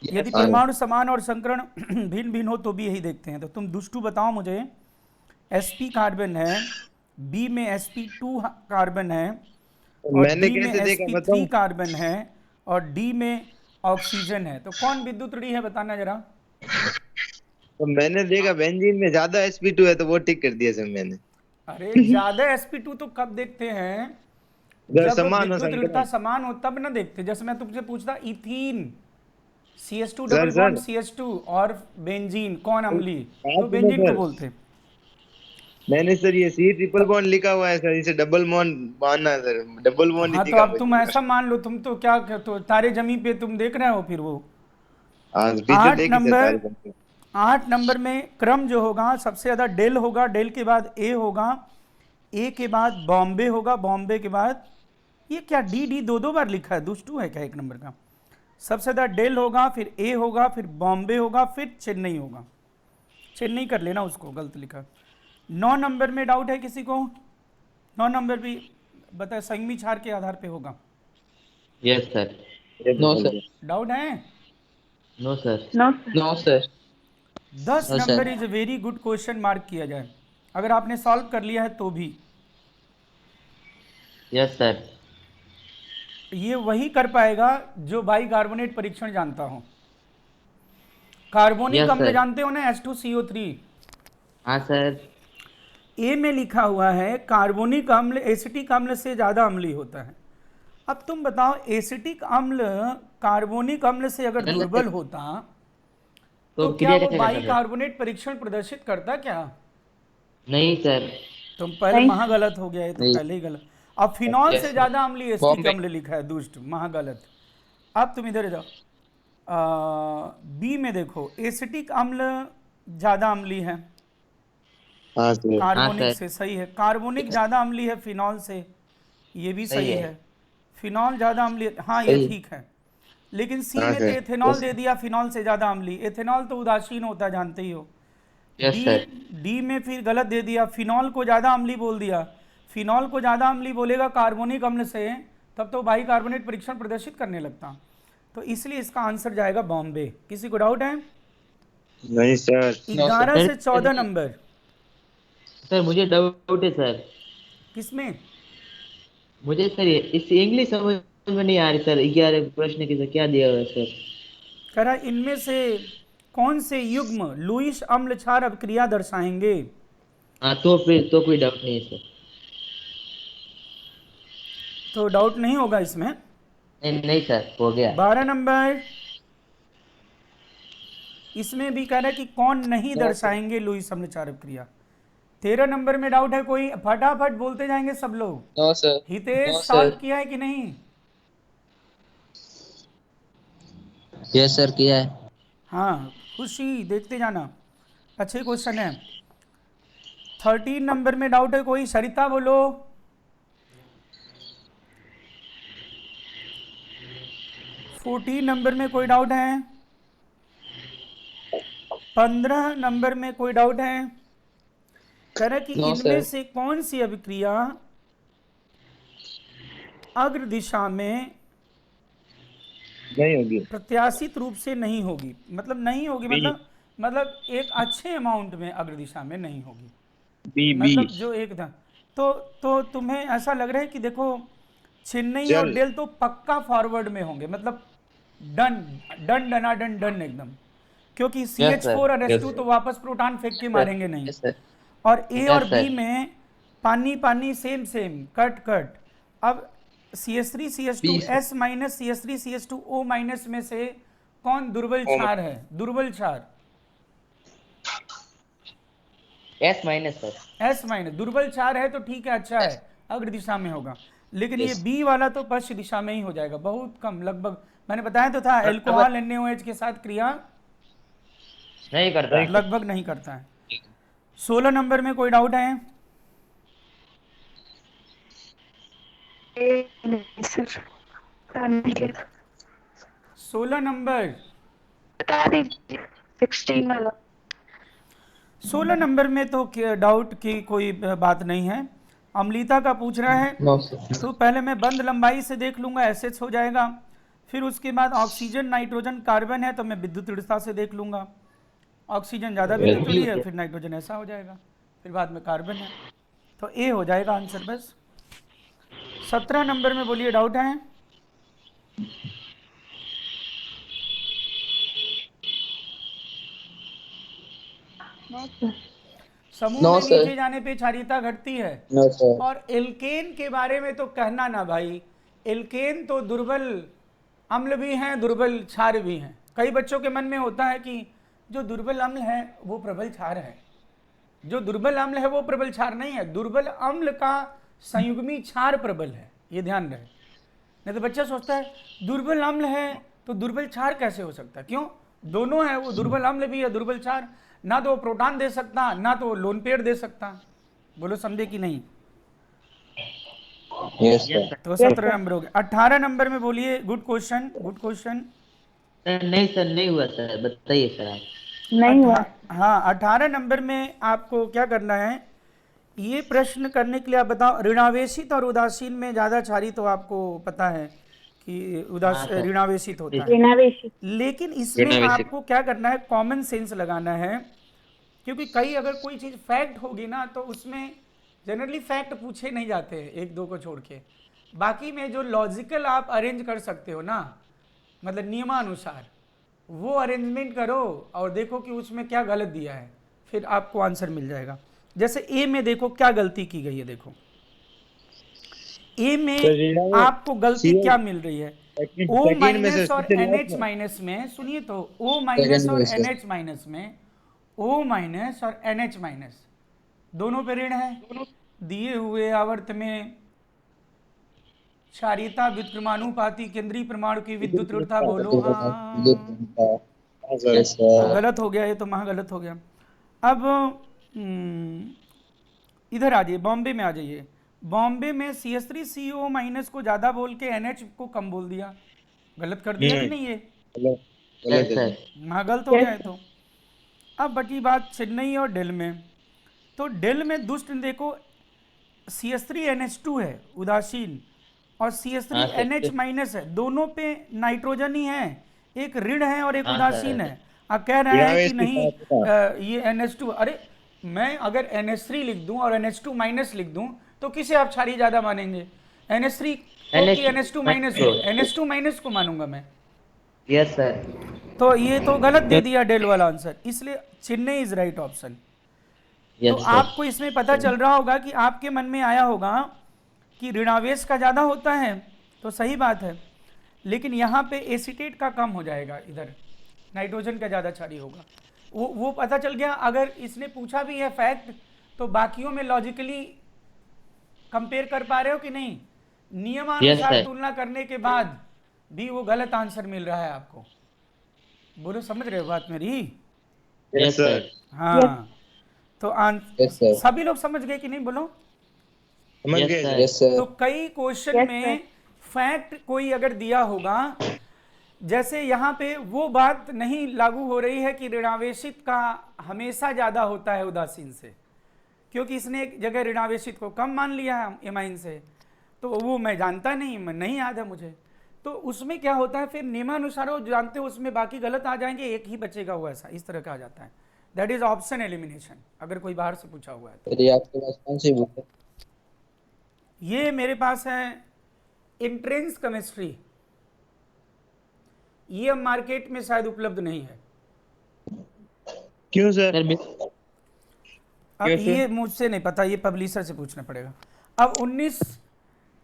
यदि परमाणु समान और संकरण भिन्न भिन्न हो तो भी यही देखते हैं। तो तुम दुष्टू बताओ मुझे, sp कार्बन है, b में sp2 कार्बन है, और मैंने d में कैसे देखा sp3 बताऊं? कार्बन है, और d में ऑक्सीजन है। तो कौन विद्युत ऋणी है बताना जरा। तो मैंने देखा बेंजीन में ज्यादा sp2 है तो वो टिक कर दिया सर मैंने। अरे ज्यादा sp2 तो कब देखते हैं, जब जब समान हो विद्युत ऋणता संकरण। समान हो तब ना देखते। जैसे मैं तुमसे पूछता ethene CH2 sir, double bond sir. CH2 और बेंजीन कौन अम्ली, बात तो सुनो बेंजीन को सर, बोलते। मैंने सर ये सी ट्रिपल बॉन्ड लिखा हुआ है सर, इसे डबल बॉन्ड मानना है सर, डबल बॉन्ड ही हाँ तो दिखा अब तुम मुझे। ऐसा मान लो, तुम तो क्या तो तारे जमी पे तुम देख रहे हो फिर वो। हाँ, पिक्चर आठ देखी सर नंबर तारे जमते। 8 नंबर में क्रम जो होगा सबसे ज्यादा डेल होगा, डेल के बाद ए होगा, ए के बाद बॉम्बे होगा, बॉम्बे के बाद ये क्या डी दो बार लिखा है, दुष्टू है क्या 1 नंबर का। सबसे ज्यादा डेल होगा, फिर ए होगा, फिर बॉम्बे होगा, फिर चेन्नई होगा। चेन्नई कर लेना उसको, गलत लिखा। 9 नंबर में डाउट है किसी को? 9 नंबर भी बताए संगमी क्षार के आधार पे होगा। Yes sir. No sir. Doubt है? No sir. No sir. No sir. 10 no number sir. Is a very good question mark किया जाए, अगर आपने सॉल्व कर लिया है तो भी। Yes sir. ये वही कर पाएगा जो बाइकार्बोनेट परीक्षण जानता हो। कार्बोनिक Yes, अम्ल sir. जानते हो ना, H2CO3। हाँ सर। ए में लिखा हुआ है कार्बोनिक अम्ल एसिटिक अम्ल से ज्यादा अम्लीय होता है। अब तुम बताओ एसिटिक अम्ल कार्बोनिक अम्ल से अगर दुर्बल होता तो क्या क्रिया वो कैसे करता सर? बाइकार्बोनेट परीक्षण प्रदर्शित करता क्या? नहीं सर। तुम पहले नहीं। महागलत हो गया है, तो नहीं। पहले ही गलत। अब फिनॉल Yes, से sir. ज्यादा अम्लीय एसिटिक बॉम्बे। अम्ल लिखा है, दुष्ट महागलत। अब तुम इधर जाओ, बी में देखो एसिटिक अम्ल ज्यादा अम्लीय है हाँ सर। Carbonic sir. से, सही है। कार्बोनिक ज्यादा अम्लीय है फिनॉल से, ये भी सही है। फिनॉल ज्यादा अम्लीय, हाँ ये सही। ठीक है। लेकिन सी हाँ में तो सर। एथेनॉल दे दिया फिनॉल से ज्यादा अम्लीय। एथेनॉल तो उदासीन होता है, जानते ही हो। Yes D sir. डी में फिर गलत दे दिया, फिनॉल को ज्यादा अम्लीय बोल दिया। फिनॉल को ज्यादा अम्लीय बोलेगा कार्बोनिक अम्ल से, तब तो बाइकार्बोनेट परीक्षण प्रदर्शित करने लगता। तो इसलिए इसका आंसर जाएगा बॉम्बे। किसी को डाउट है? नहीं सर। 11 सर। से 14 नंबर सर मुझे डाउट है सर। किसमें? मुझे सर इस इंग्लिश समझ में नहीं आ रही सर। 11 प्रश्न की सर क्या दिया हुआ है सर? कह रहा इनमें से कौन से युग्म लुईस अम्ल क्षार अभिक्रिया दर्शाएंगे? हाँ तो फिर तो कोई डाउट नहीं है सर। तो डाउट नहीं होगा इसमें। नहीं नहीं सर, हो गया। 12 नंबर, इसमें भी कह रहा है कि कौन नहीं दर्शाएंगे लुईस अम्ल क्षार अभिक्रिया। 13 नंबर में डाउट है कोई? फटाफट बोलते जाएंगे सब लोग। No sir. Hitesh no solve sir. किया है कि नहीं? यस सर किया है। हाँ, खुशी देखते जाना, अच्छे क्वेश्चन है। 13 नंबर में डाउट है कोई? सरिता बोलो। 14 नंबर में कोई डाउट है? 15 नंबर में कोई डाउट है? कह रहा है कि No, इनमें sir. से कौन सी अभिक्रिया अग्र दिशा में नहीं होगी। प्रत्याशित रूप से नहीं होगी। मतलब नहीं होगी, बी। मतलब एक अच्छे अमाउंट में अग्र दिशा में नहीं होगी। बी मतलब जो एक था, तो तुम्हें ऐसा लग रहा है कि देखो चेन्नई और चल। डेल तो पक्का फॉरवर्ड में होंगे, मतलब डन डन डना डन डन एकदम। क्योंकि CH4 और Yes, H2 तो वापस प्रोटॉन फेंक के मारेंगे नहीं। Yes sir. और ए Yes, और बी sir. में पानी पानी सेम सेम कट कट। अब CH3 CH2 Please, sir. S minus CH3 CH2 O minus में से कौन दुर्बल क्षार है? दुर्बल क्षार S minus sir. S minus दुर्बल क्षार है तो ठीक है, अच्छा है, अग्र दिशा में होगा। लेकिन ये Yes. बी वाला तो पश्चिम दिशा में ही हो जाएगा, बहुत कम, लगभग मैंने बताया तो था एल्कोहल NaOH के साथ क्रिया नहीं करता। लगभग नहीं करता है। 16 नंबर में कोई डाउट है? नहीं सर, करने के 16 नंबर बता दीजिए 16 वाला। 16 नंबर में तो डाउट की कोई बात नहीं है। अमृता का पूछ रहा है नो सर। तो पहले मैं बंद लंबाई से देख लूँगा, एसएच हो जाएगा। फिर उसके बाद ऑक्सीजन नाइट्रोजन कार्बन है तो मैं विद्युत दृढ़ता से देख लूँगा, ऑक्सीजन ज़्यादा विद्युत दृढ़ी है, फिर नाइट्रोजन ऐसा हो जाएगा, फिर बाद में कार्बन है, तो ए हो जाएगा आंसर बस। 17 नंबर में बोलिए डाउट है? No sir. समूह No, में sir. नीचे जाने पे क्षारीयता घटती है। No sir. और एल्केन के बारे में तो कहना ना भाई, एल्केन तो दुर्बल अम्ल भी हैं, दुर्बल क्षार भी हैं। कई बच्चों के मन में होता है कि जो दुर्बल अम्ल है वो प्रबल क्षार है, जो दुर्बल अम्ल है वो प्रबल क्षार नहीं है, दुर्बल अम्ल का संयुग्मी क्षार प्रबल है, ये ध्यान रहे। नहीं तो बच्चा सोचता है दुर्बल अम्ल है तो दुर्बल क्षार कैसे हो सकता है, क्यों? दोनों है, वो दुर्बल अम्ल भी है दुर्बल क्षार, ना तो वो प्रोटॉन दे सकता ना तो वो लोन पेयर दे सकता। बोलो समझे कि नहीं? Yes sir. तो 17 नंबर हो गया। 18 नंबर में बोलिए good question, good question. Sir नहीं हुआ सर, बताइए सर आप। नहीं हुआ। हाँ 18 नंबर में आपको क्या करना है, ये प्रश्न करने के लिए आप बताओ, ऋणावेशित और उदासीन में ज़्यादा क्षारी तो आपको पता है कि ऋणावेशित होता है, ऋणावेशित। लेकिन इसमें आपको क्या करना है, कॉमन सेंस लगाना है। क्योंकि कई अगर कोई चीज़ फैक्ट होगी ना तो उसमें जनरली फैक्ट पूछे नहीं जाते हैं, एक दो को छोड़ के। बाकी में जो लॉजिकल आप अरेंज कर सकते हो ना, मतलब नियमानुसार, वो अरेंजमेंट करो और देखो कि उसमें क्या गलत दिया है, फिर आपको आंसर मिल जाएगा। जैसे ए में देखो क्या गलती की गई है, देखो ए में आपको गलती क्या मिल रही है, O माइनस और NH माइनस में, सुनिए तो O माइनस और NH माइनस में, O माइनस और NH माइनस दोनों पे ऋण है। दिए हुए आवर्त में क्षारीयता व्युत्क्रमानुपाती केंद्रीय परमाणु की विद्युत दृढ़ता, बोलो हाँ। गलत हो गया ये तो, महा गलत हो गया। अब इधर आ जाइए, बॉम्बे में आ जाइए। बॉम्बे में CH3CO माइनस को ज्यादा बोल के NH को कम बोल दिया, गलत कर दिया कि नहीं? ये गलत हो गया है। तो अब बची बात चेन्नई और डेल में। तो डेल में दुष्ट देखो CH3NH2 है उदासीन और CH3NH माइनस है, दोनों पे नाइट्रोजन ही है, एक ऋण है और एक उदासीन है। अब कह रहे हैं कि नहीं ये NH2, अरे मैं अगर NH3 लिख दूं और NH2 माइनस लिख दूं तो किसे आप क्षारीय ज्यादा मानेंगे, NH3 को कि NH2 माइनस को? NH2 माइनस को मानूंगा मैं। Yes sir. तो ये तो गलत दे दिया डेल वाला आंसर, इसलिए चेन्नई इज राइट ऑप्शन। तो आपको इसमें पता चल रहा होगा कि आपके मन में आया होगा कि ऋणावेश का ज्यादा होता है तो सही बात है, लेकिन यहाँ पे एसीटेट का कम हो जाएगा, इधर नाइट्रोजन का ज्यादा क्षारीय होगा, वो पता चल गया। अगर इसने पूछा भी है फैक्ट तो बाकियों में लॉजिकली कंपेयर कर पा रहे हो कि नहीं, नियमानुसार तुलना करने के बाद भी वो गलत आंसर मिल रहा है आपको। बोलो समझ रहे हो बात मेरी? Yes sir. हाँ तो सभी लोग समझ गए कि नहीं? बोलो समझ गए सर। तो कई क्वेश्चन में फैक्ट कोई अगर दिया होगा, जैसे यहाँ पे वो बात नहीं लागू हो रही है कि ऋणावेशित का हमेशा ज्यादा होता है उदासीन से, क्योंकि इसने एक जगह ऋणावेशित को कम मान लिया है एमाइन से, तो वो मैं जानता नहीं याद है मुझे। तो उसमें क्या होता है फिर नियमानुसार वो जानते हो उसमें बाकी गलत आ जाएंगे, एक ही बचेगा हुआ, ऐसा इस तरह का आ जाता है। दैट इज ऑप्शन एलिमिनेशन, अगर कोई बाहर से पूछा हुआ है तो। ये आपके पास कौन सी बुक है? ये मेरे पास है एंट्रेंस केमिस्ट्री, ये अब मार्केट में शायद उपलब्ध नहीं है। क्यों सर? अब ये मुझसे नहीं पता, ये पब्लिशर से पूछना पड़ेगा। अब 19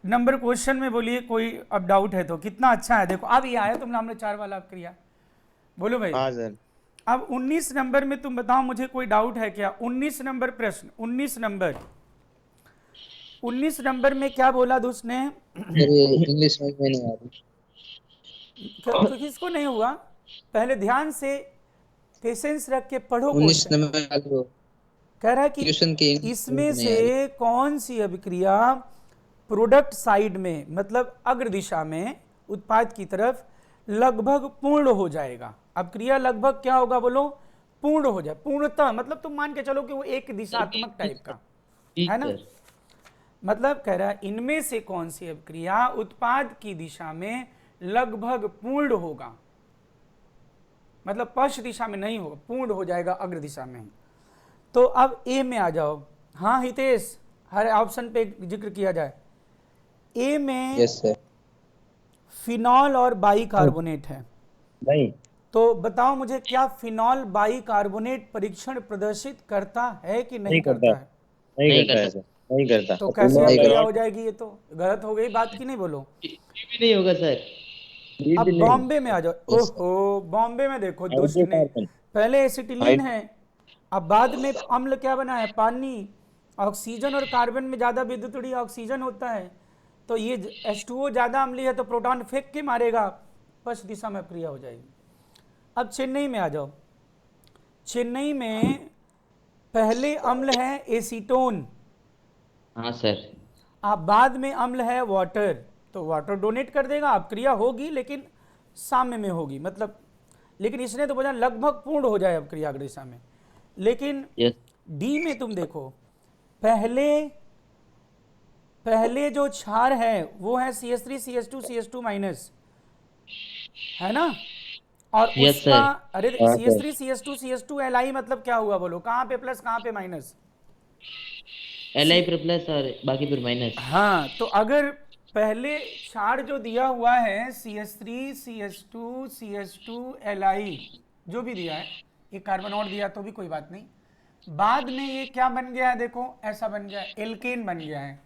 नंबर क्वेश्चन में बोलिए कोई अब डाउट है तो। कितना अच्छा है देखो, अब ये आया तुमने, हमने 4 वाला अब किया। बोलो भाई। हाँ सर। अब 19 नंबर में तुम बताओ मुझे कोई डाउट है क्या? 19 नंबर प्रश्न, 19 नंबर में क्या बोला दोस्त ने? इंग्लिश में नहीं आ रही। तो किसको नहीं हुआ? पहले ध्यान से पेशेंस रख के पढ़ो। 19 नंबर कह रहा है कि इसमें से कौन सी अभिक्रिया प्रोडक्ट साइड में, मतलब अग्र दिशा में उत्पाद की तरफ लगभग पूर्ण हो जाएगा। अब क्रिया लगभग क्या होगा बोलो? पूर्ण हो जाए, पूर्णतः मतलब तुम मान के चलो कि वो एक दिशात्मक टाइप का ठीक है ना। सर। मतलब कह रहा है इनमें से कौन सी अभिक्रिया उत्पाद की दिशा में लगभग पूर्ण होगा, मतलब पश्च दिशा में नहीं होगा, पूर्ण हो जाएगा अग्र दिशा में। तो अब ए में आ जाओ। हाँ हितेश, हर ऑप्शन पे जिक्र किया जाए। ए में यस सर। फिनॉल और बाई कार्बोनेट है, नहीं, तो बताओ मुझे क्या फिनॉल बाई कार्बोनेट परीक्षण प्रदर्शित करता है कि नहीं करता है? नहीं करता है सर, नहीं करता। तो कैसे नहीं अभिक्रिया करता। हो जाएगी? ये तो गलत हो गई बात की नहीं, बोलो। ये भी नहीं होगा सर। अब बॉम्बे में आ जाओ। ओहो, बॉम्बे में देखो दुष्ट ने, पहले एसिटिलीन है, अब बाद में अम्ल क्या बना है? पानी। ऑक्सीजन और कार्बन में ज्यादा विद्युतीय ऑक्सीजन होता है, तो ये H2O ज्यादा अम्लीय है तो प्रोटॉन फेंक के मारेगा, पश्च दिशा में अभिक्रिया हो जाएगी। अब चेन्नई में आ जाओ। चेन्नई में पहले अम्ल है एसीटोन, हाँ सर। अब बाद में अम्ल है वाटर, तो वाटर डोनेट कर देगा, अभिक्रिया होगी लेकिन साम्य में होगी, मतलब लेकिन इसने तो बोला लगभग पूर्ण हो जाए अभिक्रिया अग्र दिशा में। लेकिन यस। डी में तुम देखो, पहले जो क्षार है वो है CH3 CH2 CH2 माइनस, है ना। और Yes, उसका sir. अरे CH3 CH2 CH2 Li मतलब क्या हुआ बोलो, कहाँ पे प्लस कहाँ पे माइनस? Li पर प्लस और बाकी पर माइनस। हाँ, तो अगर पहले क्षार जो दिया हुआ है CH3 CH2 CH2 Li जो भी दिया है, ये कार्बन और दिया तो भी कोई बात नहीं, बाद में ये क्या बन गया है? देखो ऐसा बन गया है, एल्केन बन गया है।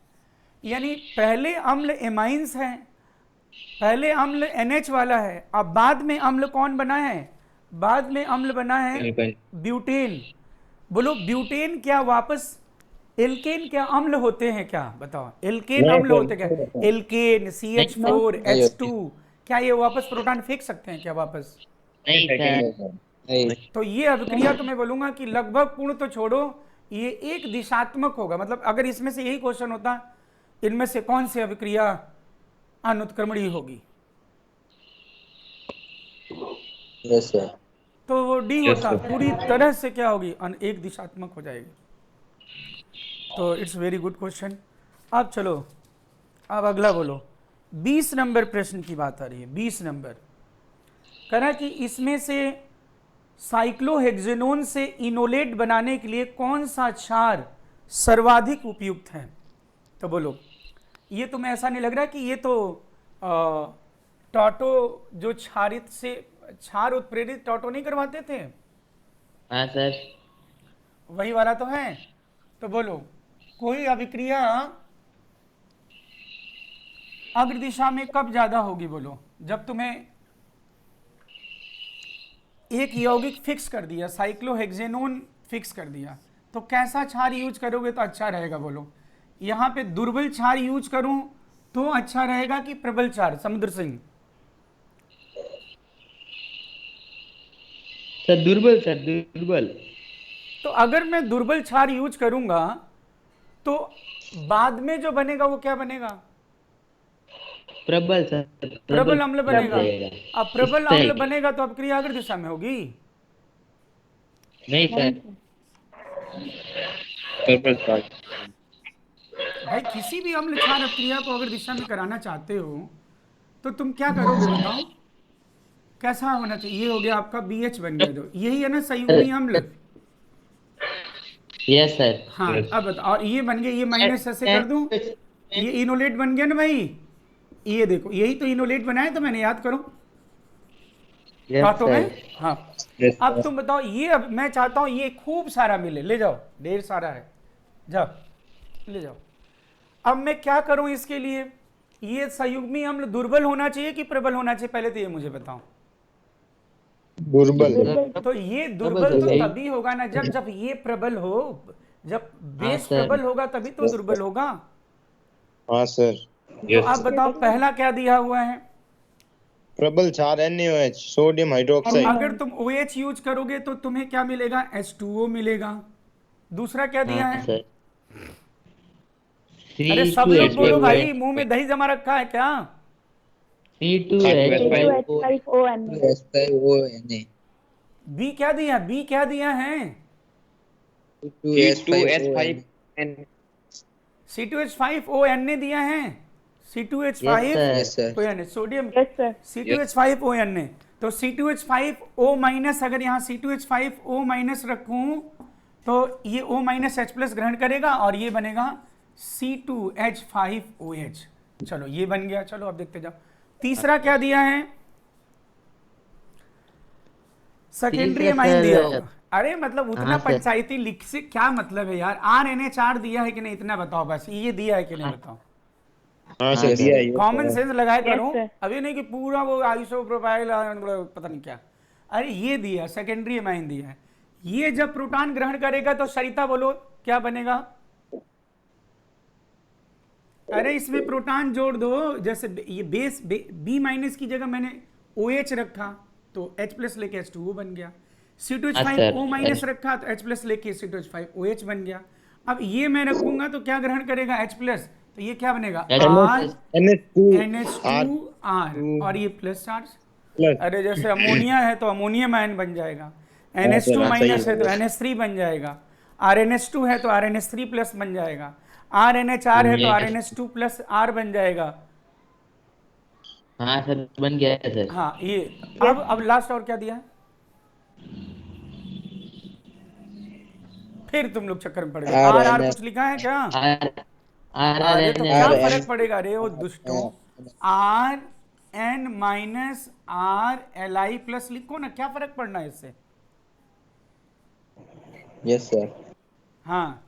यानी पहले अम्ल एमाइंस है, पहले अम्ल NH वाला है, अब बाद में अम्ल कौन बना है? बाद में अम्ल बना है ब्यूटेन। बोलो ब्यूटेन क्या वापस एल्केन क्या अम्ल होते हैं क्या? बताओ, एल्केन अम्ल होते क्या? एल्केन CH4 H2 क्या ये वापस प्रोटॉन फेंक सकते हैं क्या वापस? नहीं सर। तो ये अभिक्रिया तो मैं बोलूंगा कि लगभग पूर्ण तो छोड़ो, ये एक दिशात्मक होगा। मतलब अगर इसमें से यही क्वेश्चन होता इनमें से कौन सी अभिक्रिया अनुत्क्रमणीय होगी, यस सर। तो वो डी होता, पूरी तरह से क्या होगी? एक दिशात्मक हो जाएगी। तो इट्स वेरी गुड क्वेश्चन। अब चलो, अब अगला बोलो। 20 नंबर प्रश्न की बात आ रही है। 20 नंबर कह रहा कि इसमें से साइक्लोहेक्सेनोन से इनोलेट बनाने के लिए कौन सा क्षार सर्वाधिक उपयुक्त है? तो बोलो, ये तुम्हें ऐसा नहीं लग रहा कि ये तो टॉटो जो क्षारित से क्षार उत्प्रेरित टॉटो नहीं करवाते थे? हाँ सर। वही वाला तो है। तो बोलो, कोई अभिक्रिया अग्र दिशा में कब ज्यादा होगी? बोलो, जब तुम्हें एक यौगिक फिक्स कर दिया, साइक्लोहेक्सेनोन फिक्स कर दिया, तो कैसा क्षार यूज करोगे तो अच्छा रहेगा? बोलो, यहाँ पे दुर्बल क्षार यूज करूं तो अच्छा रहेगा कि प्रबल क्षार? समुद्र सिंह। सर दुर्बल, सर दुर्बल। तो अगर मैं दुर्बल क्षार यूज करूंगा तो बाद में जो बनेगा वो क्या बनेगा? प्रबल सर। प्रबल अम्ल बनेगा। अब प्रबल इस तरह अम्ल की। बनेगा तो अभिक्रिया अग्र दिशा में होगी। नहीं सर। भाई किसी भी अम्ल क्षार अभिक्रिया को अगर दिशा में कराना चाहते हो तो तुम क्या करोगे बताओ? कैसा होना चाहिए? ये हो गया आपका BH बन गया, जो यही है ना संयुग्मी अम्ल। Yes sir. हाँ अब बताओ, और ये बन गया, ये माइनस ऐसे कर दूं, ये इनोलेट बन गया ना भाई। ये देखो, यही तो इनोलेट बनाया तो मैंने, याद करो बातों में। हाँ अब तुम बताओ, ये अब मैं चाहता हूं ये खूब सारा मिले, ले जाओ, ढेर सारा है, जाओ ले जाओ। अब मैं क्या करूं इसके लिए? ये संयुग्मी अम्ल दुर्बल होना चाहिए कि प्रबल होना चाहिए? पहले तो ये मुझे बताओ। दुर्बल। तो ये दुर्बल तो तभी होगा ना जब ये प्रबल हो, जब बेस प्रबल होगा तभी तो दुर्बल होगा। हाँ सर। तो आप बताओ पहला क्या दिया हुआ है? प्रबल क्षार NaOH, सोडियम हाइड्रोक्साइड। अगर तुम OH यूज करोगे तो तुम्हें क्या मिलेगा? H2O मिलेगा। दूसरा क्या दिया है? सर। अरे सब लोग बोलो भाई, मुंह में दही जमा रखा है क्या? C2H5ONA। बी क्या दिया, बी क्या दिया है? C2H5ON। C2H5ON ने दिया है, C2H5ON sodium Yes, sir. C2H5ON ने। तो C2H5O माइनस, अगर यहाँ C2H5O माइनस रखूं तो ये O माइनस H प्लस ग्रहण करेगा और ये बनेगा C2H5OH। चलो ये बन गया। चलो अब देखते जाओ तीसरा क्या दिया है, सेकेंडरी तीसरा एमाइन दिया सर- होगा। अरे मतलब उतना हाँ, सर। पंचायती लिख से क्या मतलब है यार, RNH4 दिया है कि नहीं इतना बताओ बस, ये दिया है कि नहीं बताओ। हाँ सर दिया है ये। कॉमन सेंस लगाए Yes, करो, sir. अभी नहीं कि पूरा वो आइसोप्रोपाइल पता नहीं क्या। अरे ये दिया, सेकेंडरी एमाइन दिया है। ये जब प्रोटॉन ग्रहण करेगा तो सरिता बोलो क्या बनेगा? अरे इसमें प्रोटॉन जोड़ दो, जैसे ये बेस बी माइनस की जगह मैंने OH रखा तो H प्लस लेके H2O बन गया। C2H5O माइनस रखा तो H प्लस लेके C2H5OH बन गया। अब ये मैं रखूंगा तो क्या ग्रहण करेगा H प्लस, तो ये क्या बनेगा NH2R और ये प्लस चार्ज। अरे जैसे अमोनिया है तो अमोनियम आयन बन जाएगा, NH2 माइनस है तो NH3 बन जाएगा, RNH2 है तो RNH3 प्लस बन जाएगा, RNHR है तो RNH2 प्लस R बन जाएगा। हाँ सर बन गया है सर। हाँ ये अब लास्ट और क्या दिया है? फिर तुम लोग चक्कर में पड़ गए। RR कुछ लिखा है क्या? अरे तो क्या फर्क पड़ेगा रे वो दुष्टों, RN माइनस RLI प्लस लिखो ना, क्या फर्क पड़ना है इससे? Yes sir. हाँ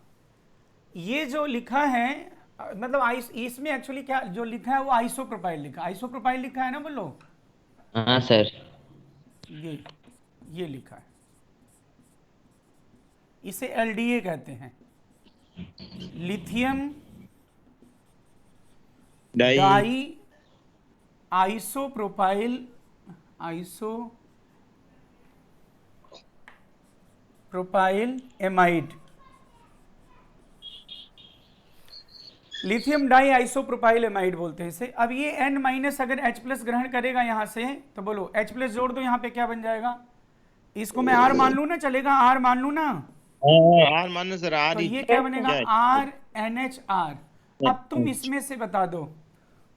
ये जो लिखा है मतलब इसमें एक्चुअली क्या जो लिखा है वो आइसोप्रोपाइल लिखा, आइसोप्रोपाइल लिखा है ना बोलो। हाँ सर। ये लिखा है, इसे LDA कहते हैं, lithium di isopropyl amide. Lithium di isopropyl amide बोलते हैं इसे। अब ये N माइनस अगर H प्लस ग्रहण करेगा यहाँ से तो बोलो H प्लस जोड़ दो, यहाँ पे क्या बन जाएगा? इसको मैं R मान लूँ ना, चलेगा? R मान लूँ ना, R मानो सर R तो ही। ये क्या बनेगा RNHR। अब तुम इसमें से बता दो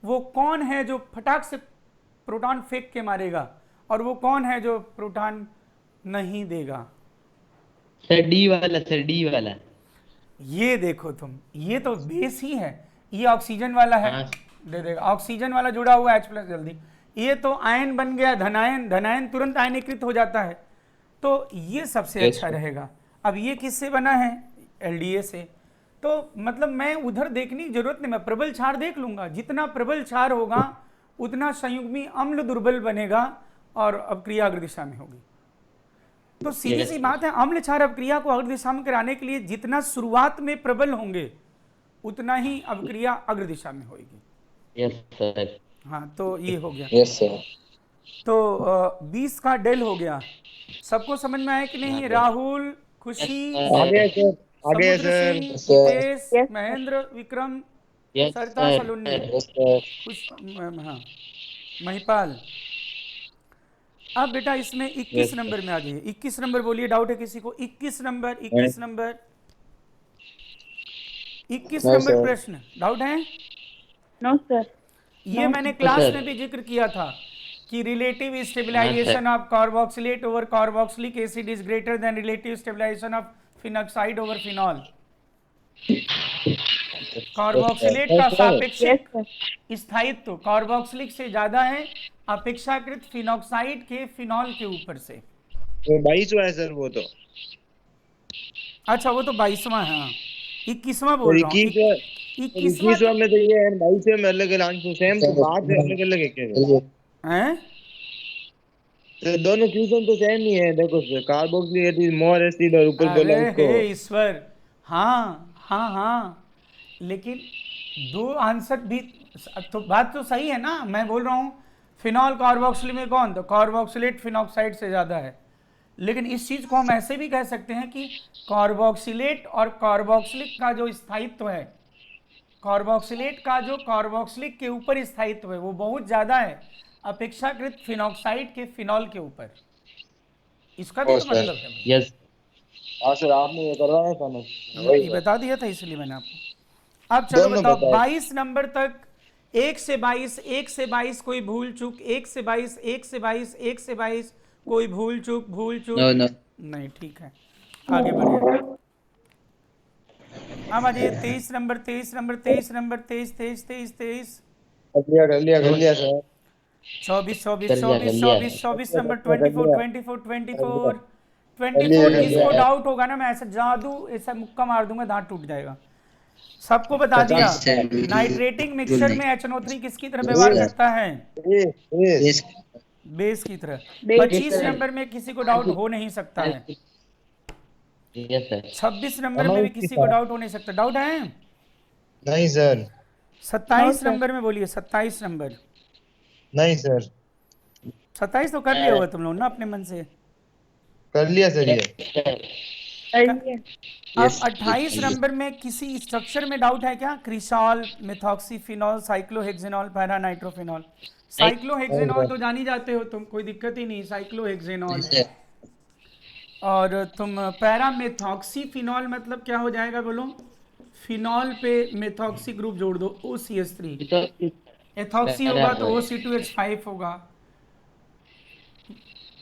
वो कौन है जो फटाक से प्रोटॉन फेंक के मारेगा और वो कौन है जो प्रोटॉन नहीं देगा? सर डी वाला, सर डी वाला। ये देखो तुम, ये तो बेस ही है, ये ऑक्सीजन वाला है, हाँ। दे देगा ऑक्सीजन वाला जुड़ा हुआ H प्लस जल्दी, ये तो आयन बन गया धनायन, धनायन तुरंत आयनीकृत हो जाता है, तो ये सबसे अच्छा रहेगा। अब ये किससे बना है? LDA से। तो मतलब मैं उधर देखने की जरूरत नहीं, मैं प्रबल क्षार देख लूंगा, जितना प्रबल क्षार होगा उतना संयुग्मी अम्ल दुर्बल बनेगा और अवक्रिया अग्र दिशा में होगी। तो सीधी सी बात है, अम्ल क्षार अवक्रिया को अग्र दिशा में कराने के लिए जितना शुरुआत में प्रबल होंगे उतना ही अवक्रिया अग्र दिशा में होगी। Yes sir. हाँ तो ये हो गया। Yes sir. तो 20 का डेल हो गया। सबको समझ में आया कि नहीं? राहुल, खुशी, आगे सर। आगे Samudra sir. Singh, Hitesh, Yes. Mahendra, Vikram, yes Sarita, sir. Saluni, yes sir. हाँ महिपाल। अब बेटा इसमें 21 नंबर में आ जाइए। 21 नंबर बोलिए, डाउट है किसी को? 21 नंबर 21 नंबर 21 नंबर प्रश्न डाउट है? No, sir. ये मैंने क्लास में भी जिक्र किया था कि relative stabilization of carboxylate over carboxylic acid is greater than relative stabilization of phenoxide over phenol. Carboxylate का सापेक्षिक Yes, sir. स्थायित्व कार्बोक्सिलिक से ज्यादा है अपेक्षाकृत फिनॉक्साइड के फिनॉल के ऊपर से। वो 22 है सर वो तो। अच्छा वो तो 22वां है, हाँ 21वां बोल रहा हूँ। 21वां में तो ये है, 22वें में अलग अलग आंसर सेम, तो बात अलग अलग है क्या? हैं? तो दोनों क्वेश्चन तो सेम ही है। देखो sir, carboxylate is more acid और ऊपर बोला अरे उसको। हे ईश्वर, हाँ हाँ हाँ, लेकिन दो आंसर भी तो बात तो सही है ना। मैं बोल रहा हूँ फिनॉल कार्बोक्सिल में कौन, तो कार्बोक्सिलेट फिनॉक्साइड से ज़्यादा है। लेकिन इस चीज़ को हम ऐसे भी कह सकते हैं कि कार्बोक्सिलेट और कार्बोक्सिलिक का जो स्थायित्व है, कार्बोक्सिलेट का जो कार्बोक्सिलिक के ऊपर स्थायित्व है वो बहुत ज़्यादा है अपेक्षाकृत फिनॉक्साइड के फिनॉल के ऊपर। इसका भी तो मतलब है। यस हाँ सर, आपने ये करवाया था ना? ये बता दिया था इसलिए मैंने आपको। अब चलो दोनों बताओ, बताओ। 22 नंबर तक 1 से 22, 1 से 22 कोई भूल चूक, 1 से 22, 1 से 22, 1 से 22 कोई भूल चूक, भूल चूक नो नो नहीं। ठीक है, आगे बढ़िए। अब आ जाइए 23 नंबर, 23 नंबर, 23 नंबर, 23, 23, 23, 23, कर लिया सर। 24, 24, कर लिया 24, कर लिया 24, 24 नंबर, कर 24, लिया। 24, 24, कर 24, लिया। जिसको डाउट होगा ना मैं ऐसा जादू ऐसा मुक्का मार दूंगा, दांत टूट जाएगा। सबको बता दिया। यस सर नाइट्रेटिंग मिक्सचर में HNO3 किसकी तरह Yes, व्यवहार sir. करता है? यस बेस की तरह। Base 25 sir. नंबर में किसी को डाउट हो नहीं सकता है। यस सर 26 नंबर में भी किसी को डाउट हो नहीं सकता। डाउट है? नहीं सर। 27 sir. नंबर में बोलिए, 27 नंबर। नहीं सर। 27 तो कर लिया होगा तुम लोग ना अपने मन से। कर लिया सर ये। कर लिया। अब 28 नंबर में किसी स्ट्रक्चर में डाउट है क्या? क्रिसॉल, मेथॉक्सीफिनॉल, साइक्लोहेक्सेनॉल, पैरानाइट्रोफिनॉल। साइक्लोहेक्सेनॉल तो जान ही जाते हो तुम, कोई दिक्कत ही नहीं, साइक्लोहेक्सेनॉल। सर और तुम पैरामेथॉक्सीफिनॉल मतलब क्या हो जाएगा बोलो? फिनॉल पे मेथॉक्सी ग्रुप जोड़ दो, OCH3। एथॉक्सी होगा तो OC2H5 होगा,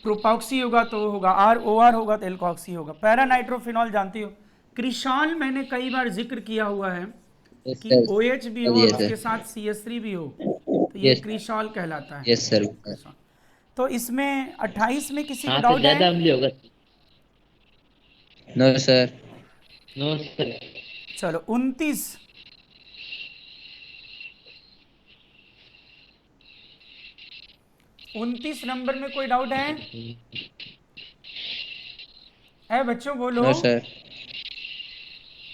प्रोपॉक्सी होगा तो होगा ROR होगा तो एल्कॉक्सी होगा। पैरानाइट्रोफिनॉल जानती हो। क्रिसॉल मैंने कई बार जिक्र किया हुआ है कि OH भी हो और उसके साथ CH3 भी हो, तो ये Yes. क्रिसॉल कहलाता है। यस सर तो इसमें 28 में किसी को हाँ तो डाउट ज्यादा है? अम्ली होगा। नो सर नो सर चलो 29, नंबर में कोई डाउट है बच्चों? बोलो। नो सर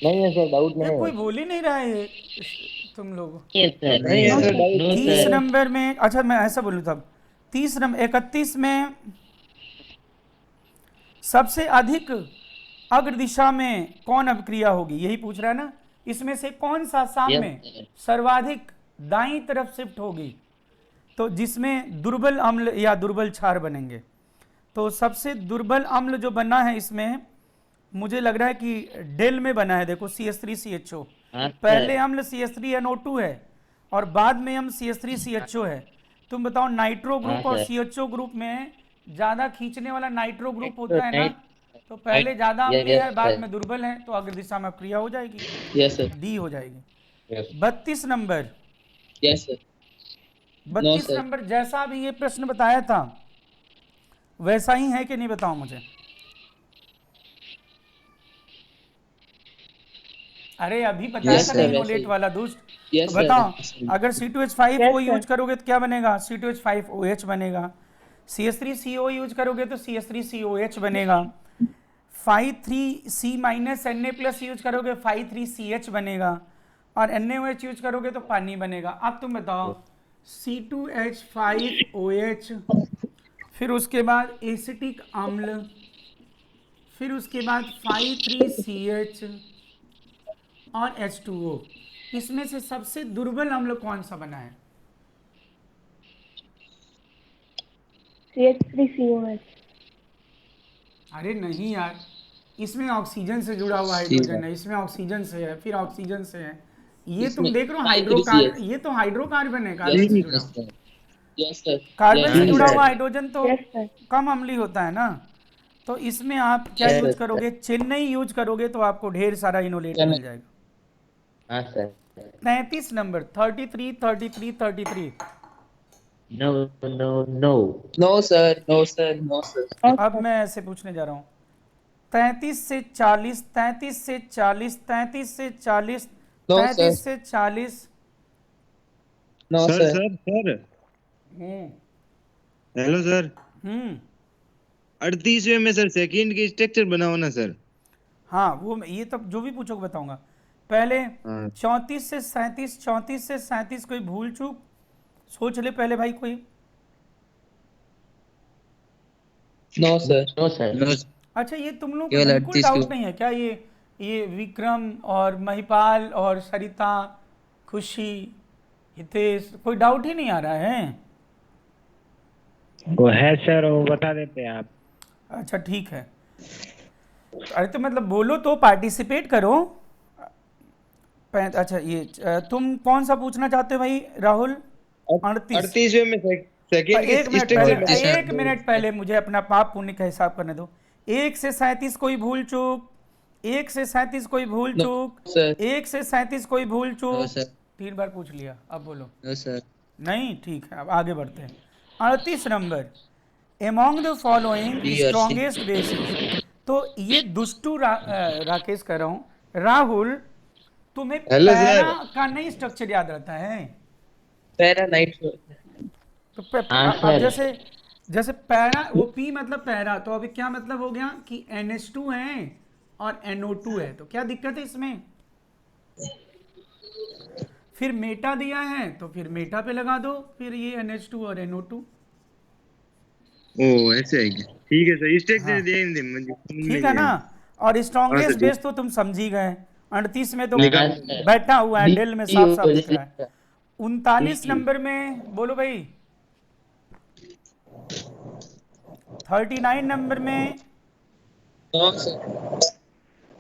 नहीं है सर, डाउट ये नहीं कोई है। बोल ही नहीं रहा है तुम लोग। यस सर नहीं है sir, doubt no 30 sir number में, अच्छा मैं ऐसा बोलूँ तब 30 नंबर 31 में सबसे अधिक अग्र दिशा में कौन अभिक्रिया होगी, यही पूछ रहा है ना। इसमें से कौन सा साम Yes, में sir. सर्वाधिक दाईं तरफ शिफ्ट होगी, तो जिसमें दुर्बल अम्ल या दुर्बल क्षार बनेंगे। तो सबसे दुर्बल अम्ल जो बना है इसमें मुझे लग रहा है कि डेल में बना है। देखो CH3CHO, हाँ, पहले sir. अम्ल CH3NO2 है और बाद में हम CH3CHO है। तुम बताओ नाइट्रो ग्रुप हाँ, और sir. CHO ग्रुप में ज्यादा खींचने वाला नाइट्रो ग्रुप तो होता है ना, तो पहले ज्यादा अम्लीय yes, है बाद sir. में दुर्बल है, तो अग्र दिशा में अक्रिया हो जाएगी, यस सर डी हो जाएगी। Yes. 32 number, yes sir 32 sir. Number जैसा अभी ये प्रश्न बताया था वैसा ही है कि नहीं, बताओ मुझे। अरे अभी बताया Yes, था sir, ना वैसे इनोलेट ही। वाला दोस्त। Yes, तो sir. बताओ अगर C2H5O Yes, sir. यूज करोगे तो क्या बनेगा? C2H5OH बनेगा। CH3CO यूज करोगे तो CH3COH बनेगा। 5,3C Na+ यूज करोगे 5,3CH बनेगा, और NaOH यूज करोगे तो पानी बनेगा। अब तुम बताओ C2H5OH, फिर उसके बाद एसिटिक अम्ल, फिर उसके बाद 5,3CH और H2O, इसमें से सबसे दुर्बल अम्ल कौन सा बना है? CH3COH। अरे नहीं यार, इसमें ऑक्सीजन से जुड़ा हुआ हाइड्रोजन है, इसमें ऑक्सीजन से है, फिर ऑक्सीजन से है। ये तुम देख रहे हो हाइड्रोकार्बन, ये तो हाइड्रोकार्बन है, कार्बन से जुड़ा हुआ। यस सर कार्बन से Yes, जुड़ा sir. हुआ हाइड्रोजन तो Yes, sir. कम अम्ली होता है ना। तो इसमें आप क्या Yes, यूज sir. करोगे? चेन्नई यूज करोगे तो आपको ढेर सारा इनोलेट मिल जाएगा। हाँ sir 33 number, 33, 33, 33। No no no no sir no sir no sir अब मैं ऐसे पूछने जा रहा हूँ 33 से 40, 33 से 40, 33 से 40, No, 33 sir. से 40। No sir sir sir sir hmm hello sir, hmm 38वें में सर सेकंड की स्ट्रक्चर बनाओ ना सर। हाँ वो ये तब जो भी पूछोगे बताऊंगा। पहले हाँ 34 से 37, 34 से 37 कोई भूल चूक सोच ले पहले भाई कोई। No sir no sir no अच्छा ये तुम लोग को केवल बिल्कुल 38 डाउट को- नहीं है क्या? ये विक्रम और महिपाल और सरिता, खुशी, हितेश, कोई डाउट ही नहीं आ रहा है? वो है सर, वो बता देते हैं आप। अच्छा ठीक है। अरे तो मतलब बोलो तो, पार्टिसिपेट करो। अच्छा ये तुम कौन सा पूछना चाहते हो भाई राहुल? 38। 38वें में सेकंड की एक मिनट स्ट्रक्चर पहले, में एक मिनट पहले मुझे अपना पाप पुण्य का हिसाब करने दो। 1 से 37 कोई भूल चूक, 1 से 37 कोई भूल नो चूक, सर, 1 से 37 कोई भूल नो चूक। सर, 3 बार पूछ लिया, अब बोलो। No sir. नहीं ठीक है, अब आगे बढ़ते हैं। 38 number, among the following B और सी। Strongest basis. तो ये दुष्टू राकेश कह रहा हूँ, राहुल तुम्हें हेलो पैरा सर। का नहीं स्ट्रक्चर याद रहता है? Para night. तो हाँ अब सर। जैसे जैसे पैरा, वो पी मतलब पैरा, तो अभी क्या मतलब हो गया कि NH2 है और NO2 है, तो क्या दिक्कत है इसमें? फिर मेटा दिया है तो फिर मेटा पे लगा दो, फिर ये NH2 और NO2। ओ ऐसे है क्या? ठीक है सर, स्ट्रक्चर हाँ दे दे मुझे ठीक है ना। और हाँ स्ट्रॉन्गेस्ट सर बेस तो तुम समझ ही गए। 38 में तो लिखा। हाँ सर। बैठा हुआ है, डी डेल में डी साफ हो साफ दिख रहा है। जाएगा। 39 डी। नंबर में बोलो भाई। 39 नंबर में नो सर।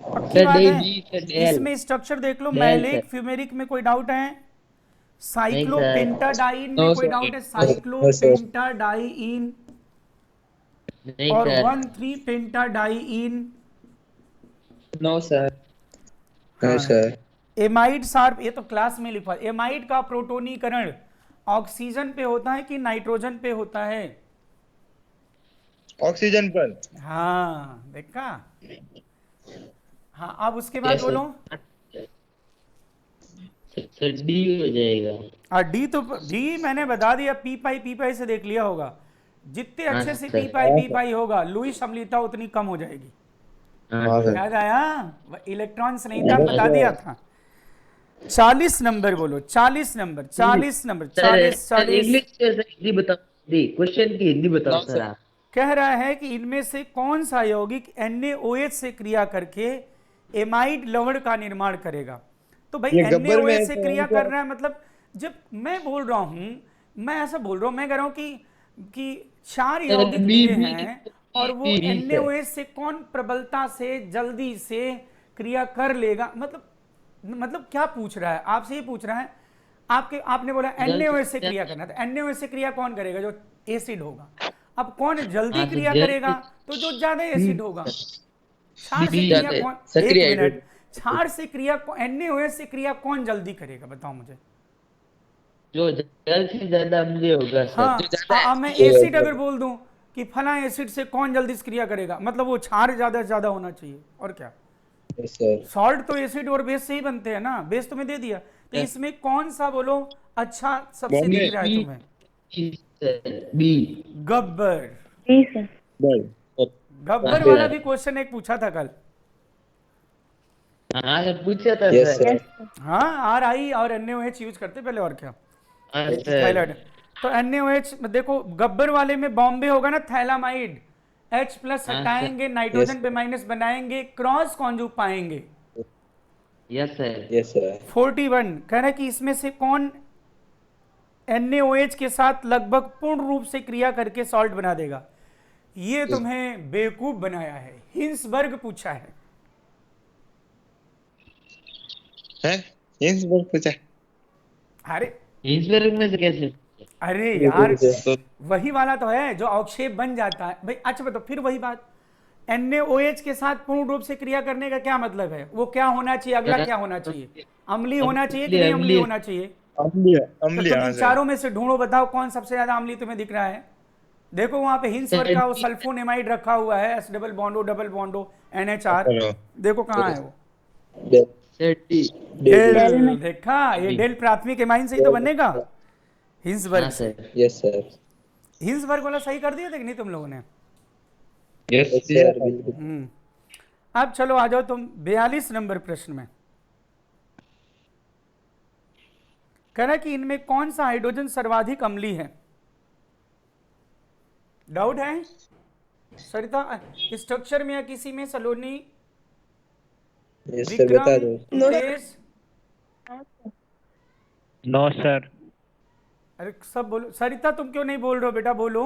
पक्की सर बात डी है? D sir Diels. इसमें स्ट्रक्चर देख लो, डेल मैलिक सर। फ्यूमेरिक में कोई डाउट है? नहीं सर। साइक्लोपेंटाडाइन में नो कोई सर, डाउट है? No sir. साइक्लोपेंटाडाइन नहीं और sir. 1,3 pentadiene. No sir. No हाँ, सर। एमाइड सार्प, ये तो क्लास में लिखा है। एमाइड का प्रोटोनीकरण ऑक्सीजन पे होता है कि नाइट्रोजन पे होता है? ऑक्सीजन पर। हाँ देखा। हाँ अब उसके बाद यस बोलो। सर डी हो जाएगा। डी तो डी मैंने बता दिया, पी पाई से देख लिया होगा। जितने हाँ अच्छे से सर। पी पाई होगा, लुईस अम्लता उतनी कम हो जाएगी। हाँ हाँ सर। सर। याद आया? इलेक्ट्रॉन्स नहीं था, बता दिया था। 40 नंबर बोलो, 40 number, 40 number, sir 40 sir 40। English sir Hindi बताओ। हिंदी क्वेश्चन की हिंदी बताओ नो सर सर। आप। कह रहा है कि इनमें से कौन सा यौगिक NaOH से क्रिया करके एमाइड लवण का निर्माण करेगा? तो भाई ये गब्बर में NaOH है से तो क्रिया उनको। कर रहा है, मतलब जब मैं बोल रहा हूं, मैं ऐसा बोल रहा हूं, मैं कह रहा हूं कि 4 सर यौगिक बी दिए बी हैं और वो बी बी सर। NaOH से कौन प्रबलता से जल्दी से क्रिया कर लेगा? मतलब क्या पूछ रहा है? आपसे ये पूछ रहा है। आपने बोला NaOH से क्रिया करना, तो NaOH से क्रिया कौन करेगा? जो एसिड होगा। अब कौन जल्दी हाँ तो क्रिया करेगा? तो जो ज्यादा एसिड होगा। क्षार से बी क्रिया सर। कौन, एक सक्रिय मिनट, क्षार से क्रिया NaOH से क्रिया कौन जल्दी करेगा, बताओ मुझे। जो जल्द से ज्यादा अम्लीय होगा सर। जो हाँ, ज्यादा मैं एसिड अगर बोल दूं कि फला एसिड से कौन जल्दी से क्रिया करेगा, मतलब वो क्षार ज्यादा से ज्यादा होना चाहिए, और क्या। Yes sir. सॉल्ट तो एसिड और बेस से ही बनते हैं ना, बेस तुम्हें दे दिया। तो इसमें कौन सा बोलो अच्छा सबसे दिख रहा है बी तुम्हें? Sir B. गब्बर। जी सर। गब्बर हाँ, वाला सर। भी क्वेश्चन एक पूछा था कल। हाँ सर पूछा था yes sir. Sir. Yes sir. हाँ, RI और NaOH यूज करते पहले, और क्या। हाँ थाइलाइड। सर। तो NaOH देखो, गब्बर वाले में बॉम्बे होगा ना, थैलामाइड। H+ हाँ, सर। हटाएंगे, नाइट्रोजन पे माइनस बनाएंगे, क्रॉस कॉन्जुग पाएंगे। Yes sir. Yes sir. 41 कह रहा है कि इसमें से कौन NaOH के साथ लगभग पूर्ण रूप से क्रिया करके सॉल्ट बना देगा? ये तुम्हें बेवकूफ बनाया है, हिंसबर्ग पूछा है। हिंसबर्ग पूछा। अरे हिंसबर्ग में से कैसे? अरे यार, तो वही वाला तो है जो अवक्षेप बन जाता है भाई। अच्छा बताओ, फिर वही बात, NaOH के साथ पूर्ण रूप से क्रिया करने का क्या मतलब है? वो क्या होना चाहिए, अगला क्या होना चाहिए? अम्लीय होना चाहिए कि नहीं अम्लीय होना चाहिए? अम्लीय तो अम्लीय तुम हाँ इन सर। चारों में से ढूंढो, बताओ कौन सबसे ज्यादा अम्लीय तुम्हें दिख रहा है। देखो वहां पे हिंसवर्ग का वो सल्फोनेमाइड रखा हुआ है, S डबल बॉन्डो NHR। चलो। देखो कहाँ है वो, सर डी। डेल। देखा, ये डेल प्राथमिक एमाइन से ही तो बनेगा हिंसबर्ग हाँ से। सर। Yes sir. हिंसबर्ग वाला सही कर दिया था कि नहीं तुम लोगों ने? यस सर बिल्कुल। अब चलो आ जाओ तुम 42 नंबर प्रश्न में। कह रहा है कि इनमें कौन सा हाइड्रोजन सर्वाधिक अम्लीय है? डाउट है सरिता? स्ट्रक्चर में या किसी में? सलोनी, यस सर बता विक्रम, दो। तेज। No sir. अरे सब बोलो। सरिता तुम क्यों नहीं बोल रहे हो बेटा, बोलो।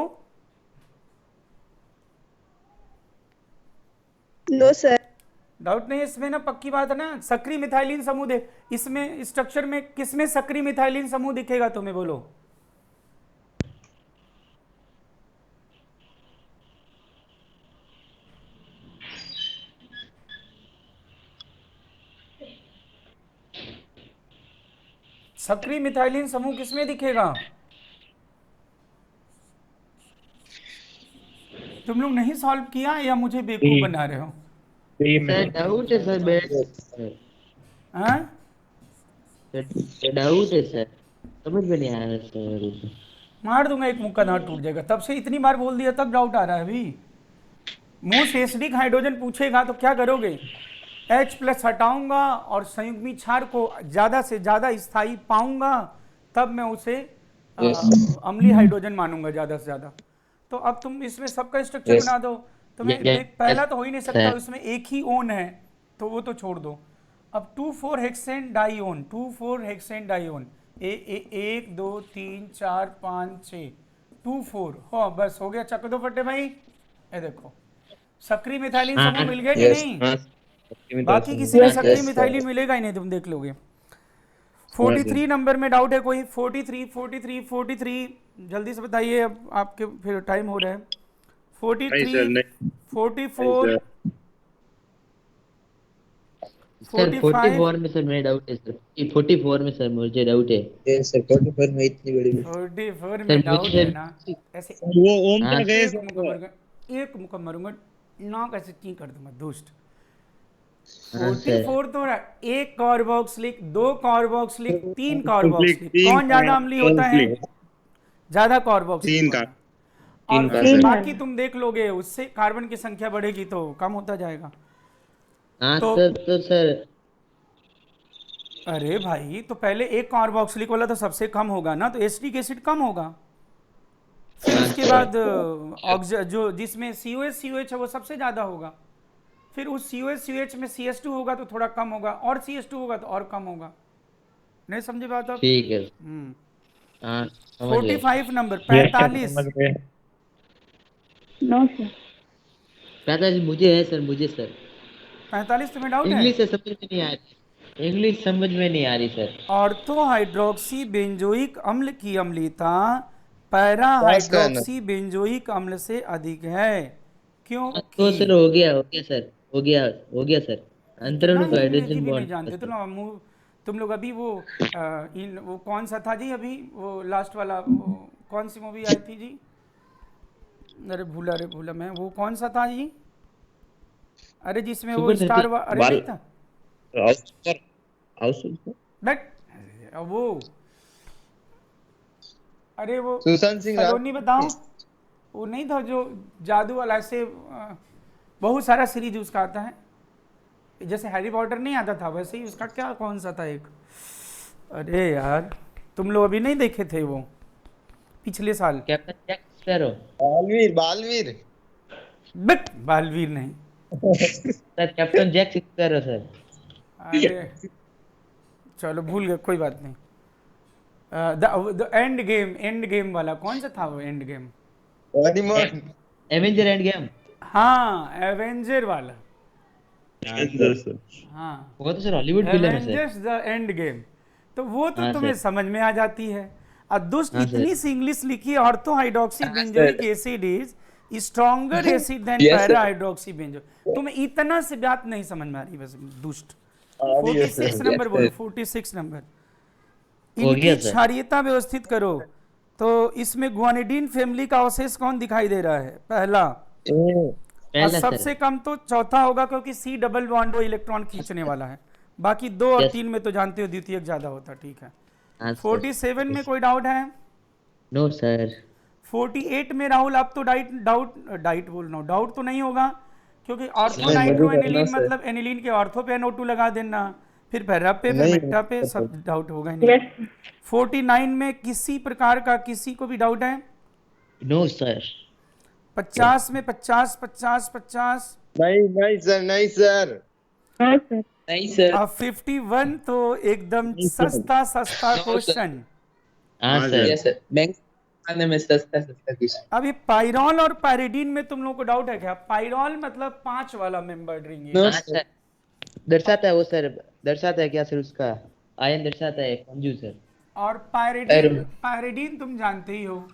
No sir. डाउट नहीं है इसमें ना, पक्की बात है ना। सक्रिय मिथाइलिन समूह दे, इसमें स्ट्रक्चर में किसमें सक्रिय मिथाइलिन समूह दिखेगा तुम्हें, बोलो। सक्रिय मिथाइलिन समूह किसमें दिखेगा? तुम लोग नहीं सॉल्व किया या मुझे बेवकूफ बना रहे हो? सर डाउट है सर, हाँ डाउट है सर, समझ में नहीं आ रहा सर। मार दूंगा एक मुक्का, दांत टूट जाएगा। तब से इतनी बार बोल दिया तब डाउट आ रहा है अभी। मोस्ट एसिडिक हाइड्रोजन पूछेगा तो क्या करोगे? H+ हटाऊंगा और संयुग्मी क्षार को ज्यादा से ज्यादा स्थायी पाऊंगा, तब मैं उसे अम्लीय हाइड्रोजन मानूंगा ज्यादा से ज्यादा। तो अब तुम इसमें सबका स्ट्रक्चर बना दो। तुम्हें पहला तो हो ही नहीं सकता, इसमें एक ही ओन है तो वो तो छोड़ दो। अब 2,4 हेक्सेन डाइओन, 2,4 हेक्सेन डाइओन, 1 2 3 4 5 6 2,4 हो, बस हो गया। चक दो फटे भाई। ये देखो सक्रिय मिथाइलिन समूह मिल गया कि नहीं? बाकी किसी में सक्रिय मिथाइलिन मिलेगा ही नहीं, तुम देख लोगे। 43 नंबर में डाउट है कोई? 43 जल्दी से बताइए, अब आपके फिर टाइम हो रहा है। 43 44 सर 44 में सर मेरा डाउट है सर, 44 में सर मुझे डाउट है। ये सर 44 में इतनी बड़ी 44 में डाउट है ना? ऐसे वो ओम तक गए एक मुक्का मारूंगा ना, कैसे की कर दूंगा दुष्ट। 44 तो एक कार्बोक्सिलिक, 2 कार्बोक्सिलिक, 3 कार्बोक्सिलिक, कौन ज्यादा अम्लीय होता है? ज्यादा कार्बोक्सिलिक का। और बाकी तुम देख लोगे, उससे कार्बन की संख्या बढ़ेगी तो कम होता जाएगा। तो सर अरे भाई, तो पहले एक कार्बोक्सिलिक वाला तो सबसे कम होगा ना, तो एसिटिक एसिड कम होगा। फिर उसके बाद जो जिसमें COH है वो सबसे ज्यादा होगा। फिर उस COH में CH2 होगा तो थोड़ा कम होगा, और CH2 होगा तो और कम होगा। नहीं समझे बात आप? ठीक है। 45 नंबर 45। No sir. 45 मुझे है सर, मुझे सर 45 तुम्हें डाउट है? इंग्लिश से समझ में नहीं आ रही, इंग्लिश समझ में नहीं आ रही सर। ऑर्थो हाइड्रोक्सी बेंजोइक अम्ल की अम्लीयता पैरा हाइड्रोक्सी बेंजोइक अम्ल से अधिक है, क्यों? तो सर हो गया सर, हो गया सर। अंतरण हाइड्रोजन बॉन्ड जानते तुम लोग अभी वो वो कौन सा था जी अभी, वो लास्ट वाला, वो कौन सी मूवी आई थी जी? अरे भूला मैं, वो कौन सा था जी? अरे जिसमें वो स्टार अरे नहीं था बट वो, अरे वो सुशांत सिंह सलोनी बताओ, वो नहीं था जो जादू वाला, ऐसे बहुत सारा सीरीज उसका आता है, जैसे हैरी पॉटर नहीं आता था वैसे ही उसका, क्या कौन सा था एक? अरे यार तुम लोग अभी नहीं देखे थे वो, पिछले साल। Captain Jack Sparrow. Baalveer but Baalveer नहीं sir, captain Jack Sparrow sir. अरे चलो भूल गए, कोई बात नहीं। द एंड गेम वाला कौन सा था वो? End game, Avenger end game. हाँ एवेंजर वाला, हाँ वो तो सर हॉलीवुड फिल्म है sir. Avengers the end game, तो वो तो तुम्हें समझ में आ जाती है। और दुष्ट इतनी सी इंग्लिश लिखी, ortho hydroxy benzoic acid is stronger acid than para hydroxy benzoic. तुम्हें इतना से बात नहीं समझ में आ रही बस दुष्ट। 46 नंबर बोलो, 46 नंबर। इनकी क्षारीयता व्यवस्थित करो तो इसमें गुआनिडीन फैमिली का अवशेष कौन दिखाई दे रहा है? पहला। और सबसे कम तो चौथा होगा, क्योंकि C डबल बॉन्ड वो इलेक्ट्रॉन खींचने वाला है। बाकी 2 और 3 में तो जानते हो द्वितीयक ज्यादा होता, ठीक है। 47 में कोई डाउट है? No sir. 48 में राहुल, अब तो डाउट तो नहीं होगा, क्योंकि ऑर्थो नाइट्रो एनिलीन मतलब एनिलीन के ऑर्थो पे NO2 लगा देना, फिर पैरा पे, फिर मेटा पे, सब डाउट होगा नहीं। 49 में किसी प्रकार का किसी को भी डाउट है? No sir. 50 में 50 50 50 नहीं सर। नहीं सर। अब 51 तो एकदम सस्ता क्वेश्चन। हाँ सर। Yes sir. खाने में सस्ता सस्ता कुछ। अभी पायरॉल और पायरिडीन में तुम लोगों को डाउट है क्या? पायरॉल मतलब 5 वाला मेंबर ड्रिंक है। नो हाँ सर। सर, दर्शाता है वो सर, दर्शाता है क्या सर, उसका आयन दर्शाता है मंजू सर। और पैरों- पायरिडीन तुम जानते ही हो।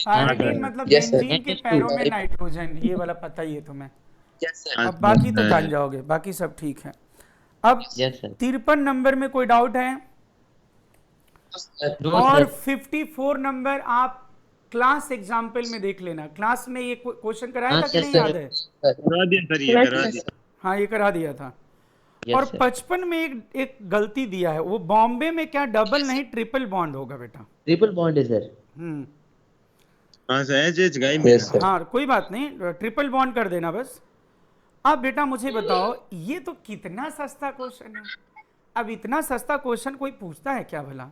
हाँ पायरिडीन सर। मतलब Yes, sir. बेंजीन के पैरों में नाइट्रोजन, ये वाला पता ही है तुम्हें। Yes sir. हाँ, अब बाकी तो हाँ, जान जाओगे, बाकी सब ठीक है। अब यस सर। 53 नंबर में कोई डाउट है? नो और सर। 54 नंबर आप क्लास एग्जाम्पल में देख लेना, क्लास में ये क्वेश्चन कराया हाँ, था कि सर, नहीं सर। याद है? करवा दिया सर, ये Yes, करवा sir. दिया। हाँ ये करा दिया था। यस और सर। 55 में एक गलती दिया है, वो बॉम्बे में क्या डबल नहीं ट्रिपल बॉन्ड होगा बेटा। ट्रिपल बॉन्ड है सर। हम्म, हाँ सर, एच गाई Yes, मेरा। sir. हाँ कोई बात नहीं, ट्रिपल बॉन्ड कर देना बस। अब बेटा मुझे बताओ, ये तो कितना सस्ता क्वेश्चन है। अब इतना सस्ता क्वेश्चन कोई पूछता है क्या भला?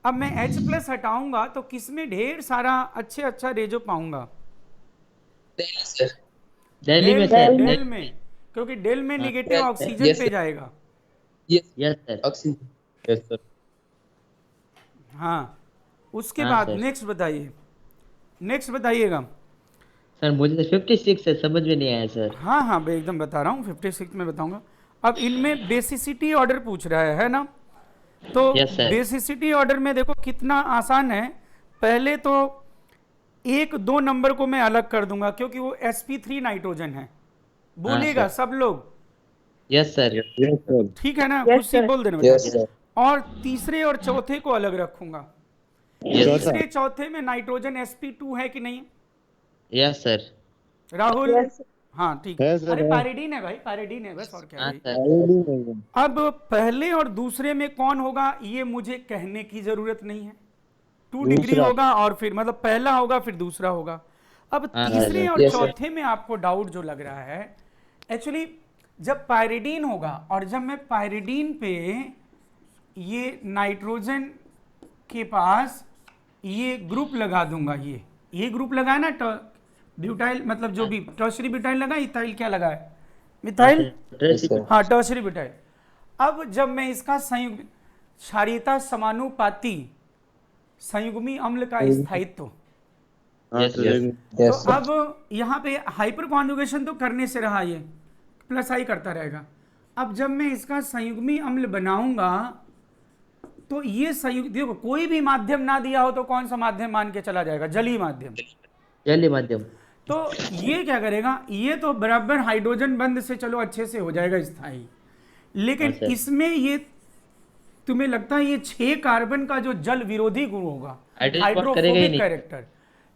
अब मैं H प्लस हटाऊंगा तो किसमें ढेर सारा अच्छा रेजो पाऊंगा? दिल्ली सर। दिल्ली में डेल सर। डेल में, क्योंकि डेल में निगेटिव Yes, ऑक्सीजन yes, पे sir. जाएगा। Yes yes sir. Oxygen. Yes sir. हाँ उसके हाँ, बाद सर। नेक्स्ट बताइए, नेक्स्ट बताइएगा। सर मुझे तो 56 है, समझ में नहीं आया सर। हाँ हाँ मैं एकदम बता रहा हूँ, 56 में बताऊंगा। अब इनमें बेसिसिटी ऑर्डर पूछ रहा है ना? तो Yes, sir. बेसिसिटी ऑर्डर में देखो कितना आसान है। पहले तो 1-2 नंबर को मैं अलग कर दूंगा क्योंकि वो sp3 नाइट्रोजन है। बोलेगा सर। सब लोग, यस सर। ठीक है ना? Yes, खुद से sir. बोल देना यस बेटा। सर। और तीसरे और चौथे को अलग रखूंगा। यस तीसरे चौथे में नाइट्रोजन sp2 है कि नहीं यस सर। राहुल? Yes. हाँ ठीक। है सर, अरे है। पायरिडीन है भाई, पायरिडीन है बस, और क्या हाँ है। सर। अब पहले और दूसरे में कौन होगा ये मुझे कहने की जरूरत नहीं है। 2 डिग्री होगा और फिर मतलब पहला होगा फिर दूसरा होगा। अब हाँ, तीसरे सर। और Yes, sir. चौथे में आपको डाउट जो लग रहा है, एक्चुअली जब पायरिडीन होगा और जब मैं पायरिडीन पे ये नाइट्रोजन के पास ये ग्रुप लगा दूंगा, ये ग्रुप लगाया ना, ब्यूटाइल मतलब जो भी टर्शरी ब्यूटाइल लगा, इथाइल क्या लगा है? मिथाइल। Yes sir. हाँ टर्शरी ब्यूटाइल। अब जब मैं इसका संयुग क्षारीयता समानुपाती संयुग्मी अम्ल का स्थायित्व, हाँ Yes, सर, yes. एक- यस तो सर। अब यहाँ पे हाइपर कॉन्जुगेशन तो करने से रहा, ये प्लस आई करता रहेगा। अब जब मैं इसका संयुग्मी अम्ल बनाऊंगा तो ये संयुग देखो, कोई भी माध्यम ना दिया हो तो कौन सा माध्यम मान के चला जाएगा? जलीय माध्यम। जलीय माध्यम। तो ये क्या करेगा, ये तो बराबर हाइड्रोजन बंध से चलो अच्छे से हो जाएगा स्थायी, लेकिन हाँ, सर। इसमें ये तुम्हें लगता है ये 6 कार्बन का जो जल विरोधी गुण होगा, हाइड्रोजन बॉन्ड करेगा ही हाइड्रोफोबिक नहीं। कैरेक्टर,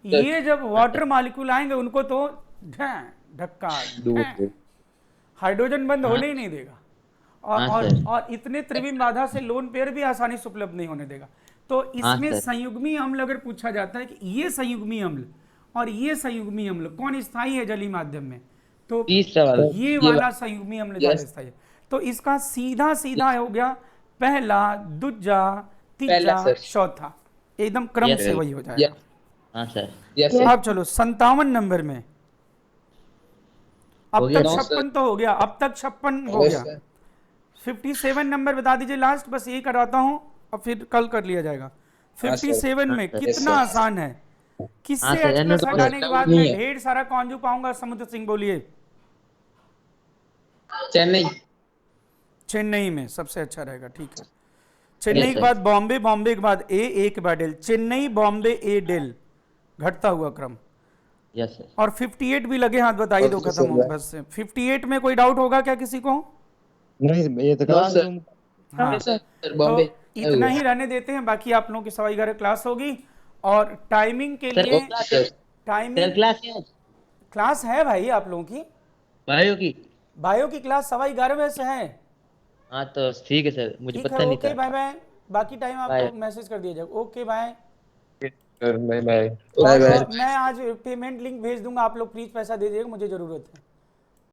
ये जब वाटर मॉलिक्यूल आएंगे उनको तो धक्का हाइड्रोजन बंद होने ही नहीं देगा। हाँ, और सर। और इतने त्रिविम बाधा से लोन पेयर भी आसानी से उपलब्ध नहीं होने देगा। तो इसमें सर। संयुग्मी अम्ल अगर पूछा जाता है कि ये संयुग्मी अम्ल और ये संयुग्मी अम्ल कौन स्थायी है जलीय माध्यम में, तो तीसरा वाला। ये वाला संयुग्मी अम्ल ज्यादा स्थायी है। तो इसका सीधा सीधा हो गया पहला, दूजा, तीजा, पहला, सर। चौथा, एकदम क्रम Yes, से sir. वही हो जाएगा। हाँ सर। Yes sir. अब चलो 57 नंबर में, अब हो गया तक ना? 56 तो हो गया, अब तक 56 हो यस गया। सर। 57 नंबर बता दीजिए लास्ट, बस यही कराता हूँ और फिर कल कर लिया जाएगा। 57 में हाँ, सर। कितना Yes, आसान है, किससे हाँ, सर, H प्लस N2 हटाने के बाद नहीं मैं है। ढेर सारा कॉन्जू पाऊंगा? समुद्र सिंह बोलिए। चेन्नई। चेन्नई में सबसे अच्छा रहेगा, ठीक है। चेन्नई Yes, के sir. बाद बॉम्बे, बॉम्बे के बाद ए के बाद डेल, चेन्नई बॉम्बे ए डेल, घटता हुआ क्रम। Yes sir. और 58 भी लगे हाथ, बताइए दो, Okay, खत्म sir, हो bye. बस। 58 में कोई डाउट होगा क्या किसी को? नहीं ये तो नो क्लास सर। रूम। हाँ सर तो बॉम्बे। इतना ही रहने देते हैं, बाकी आप लोगों की 11:15 क्लास होगी। और टाइमिंग के सर, लिए सर। सर टाइमिंग क्लास है आज? क्लास है भाई आप लोगों की, बायो की? बायो की क्लास 11:15 बजे से है। हाँ तो ठीक है सर, मुझे ठीक पता है, नहीं ओके था। Bye bye. बाकी टाइम आपको Bye. मैसेज कर दिया जाएगा। Okay bye. Bye bye. Bye bye. और मैं आज पेमेंट लिंक भेज दूंगा, आप लोग प्लीज पैसा दे दीजिएगा, मुझे जरूरत है।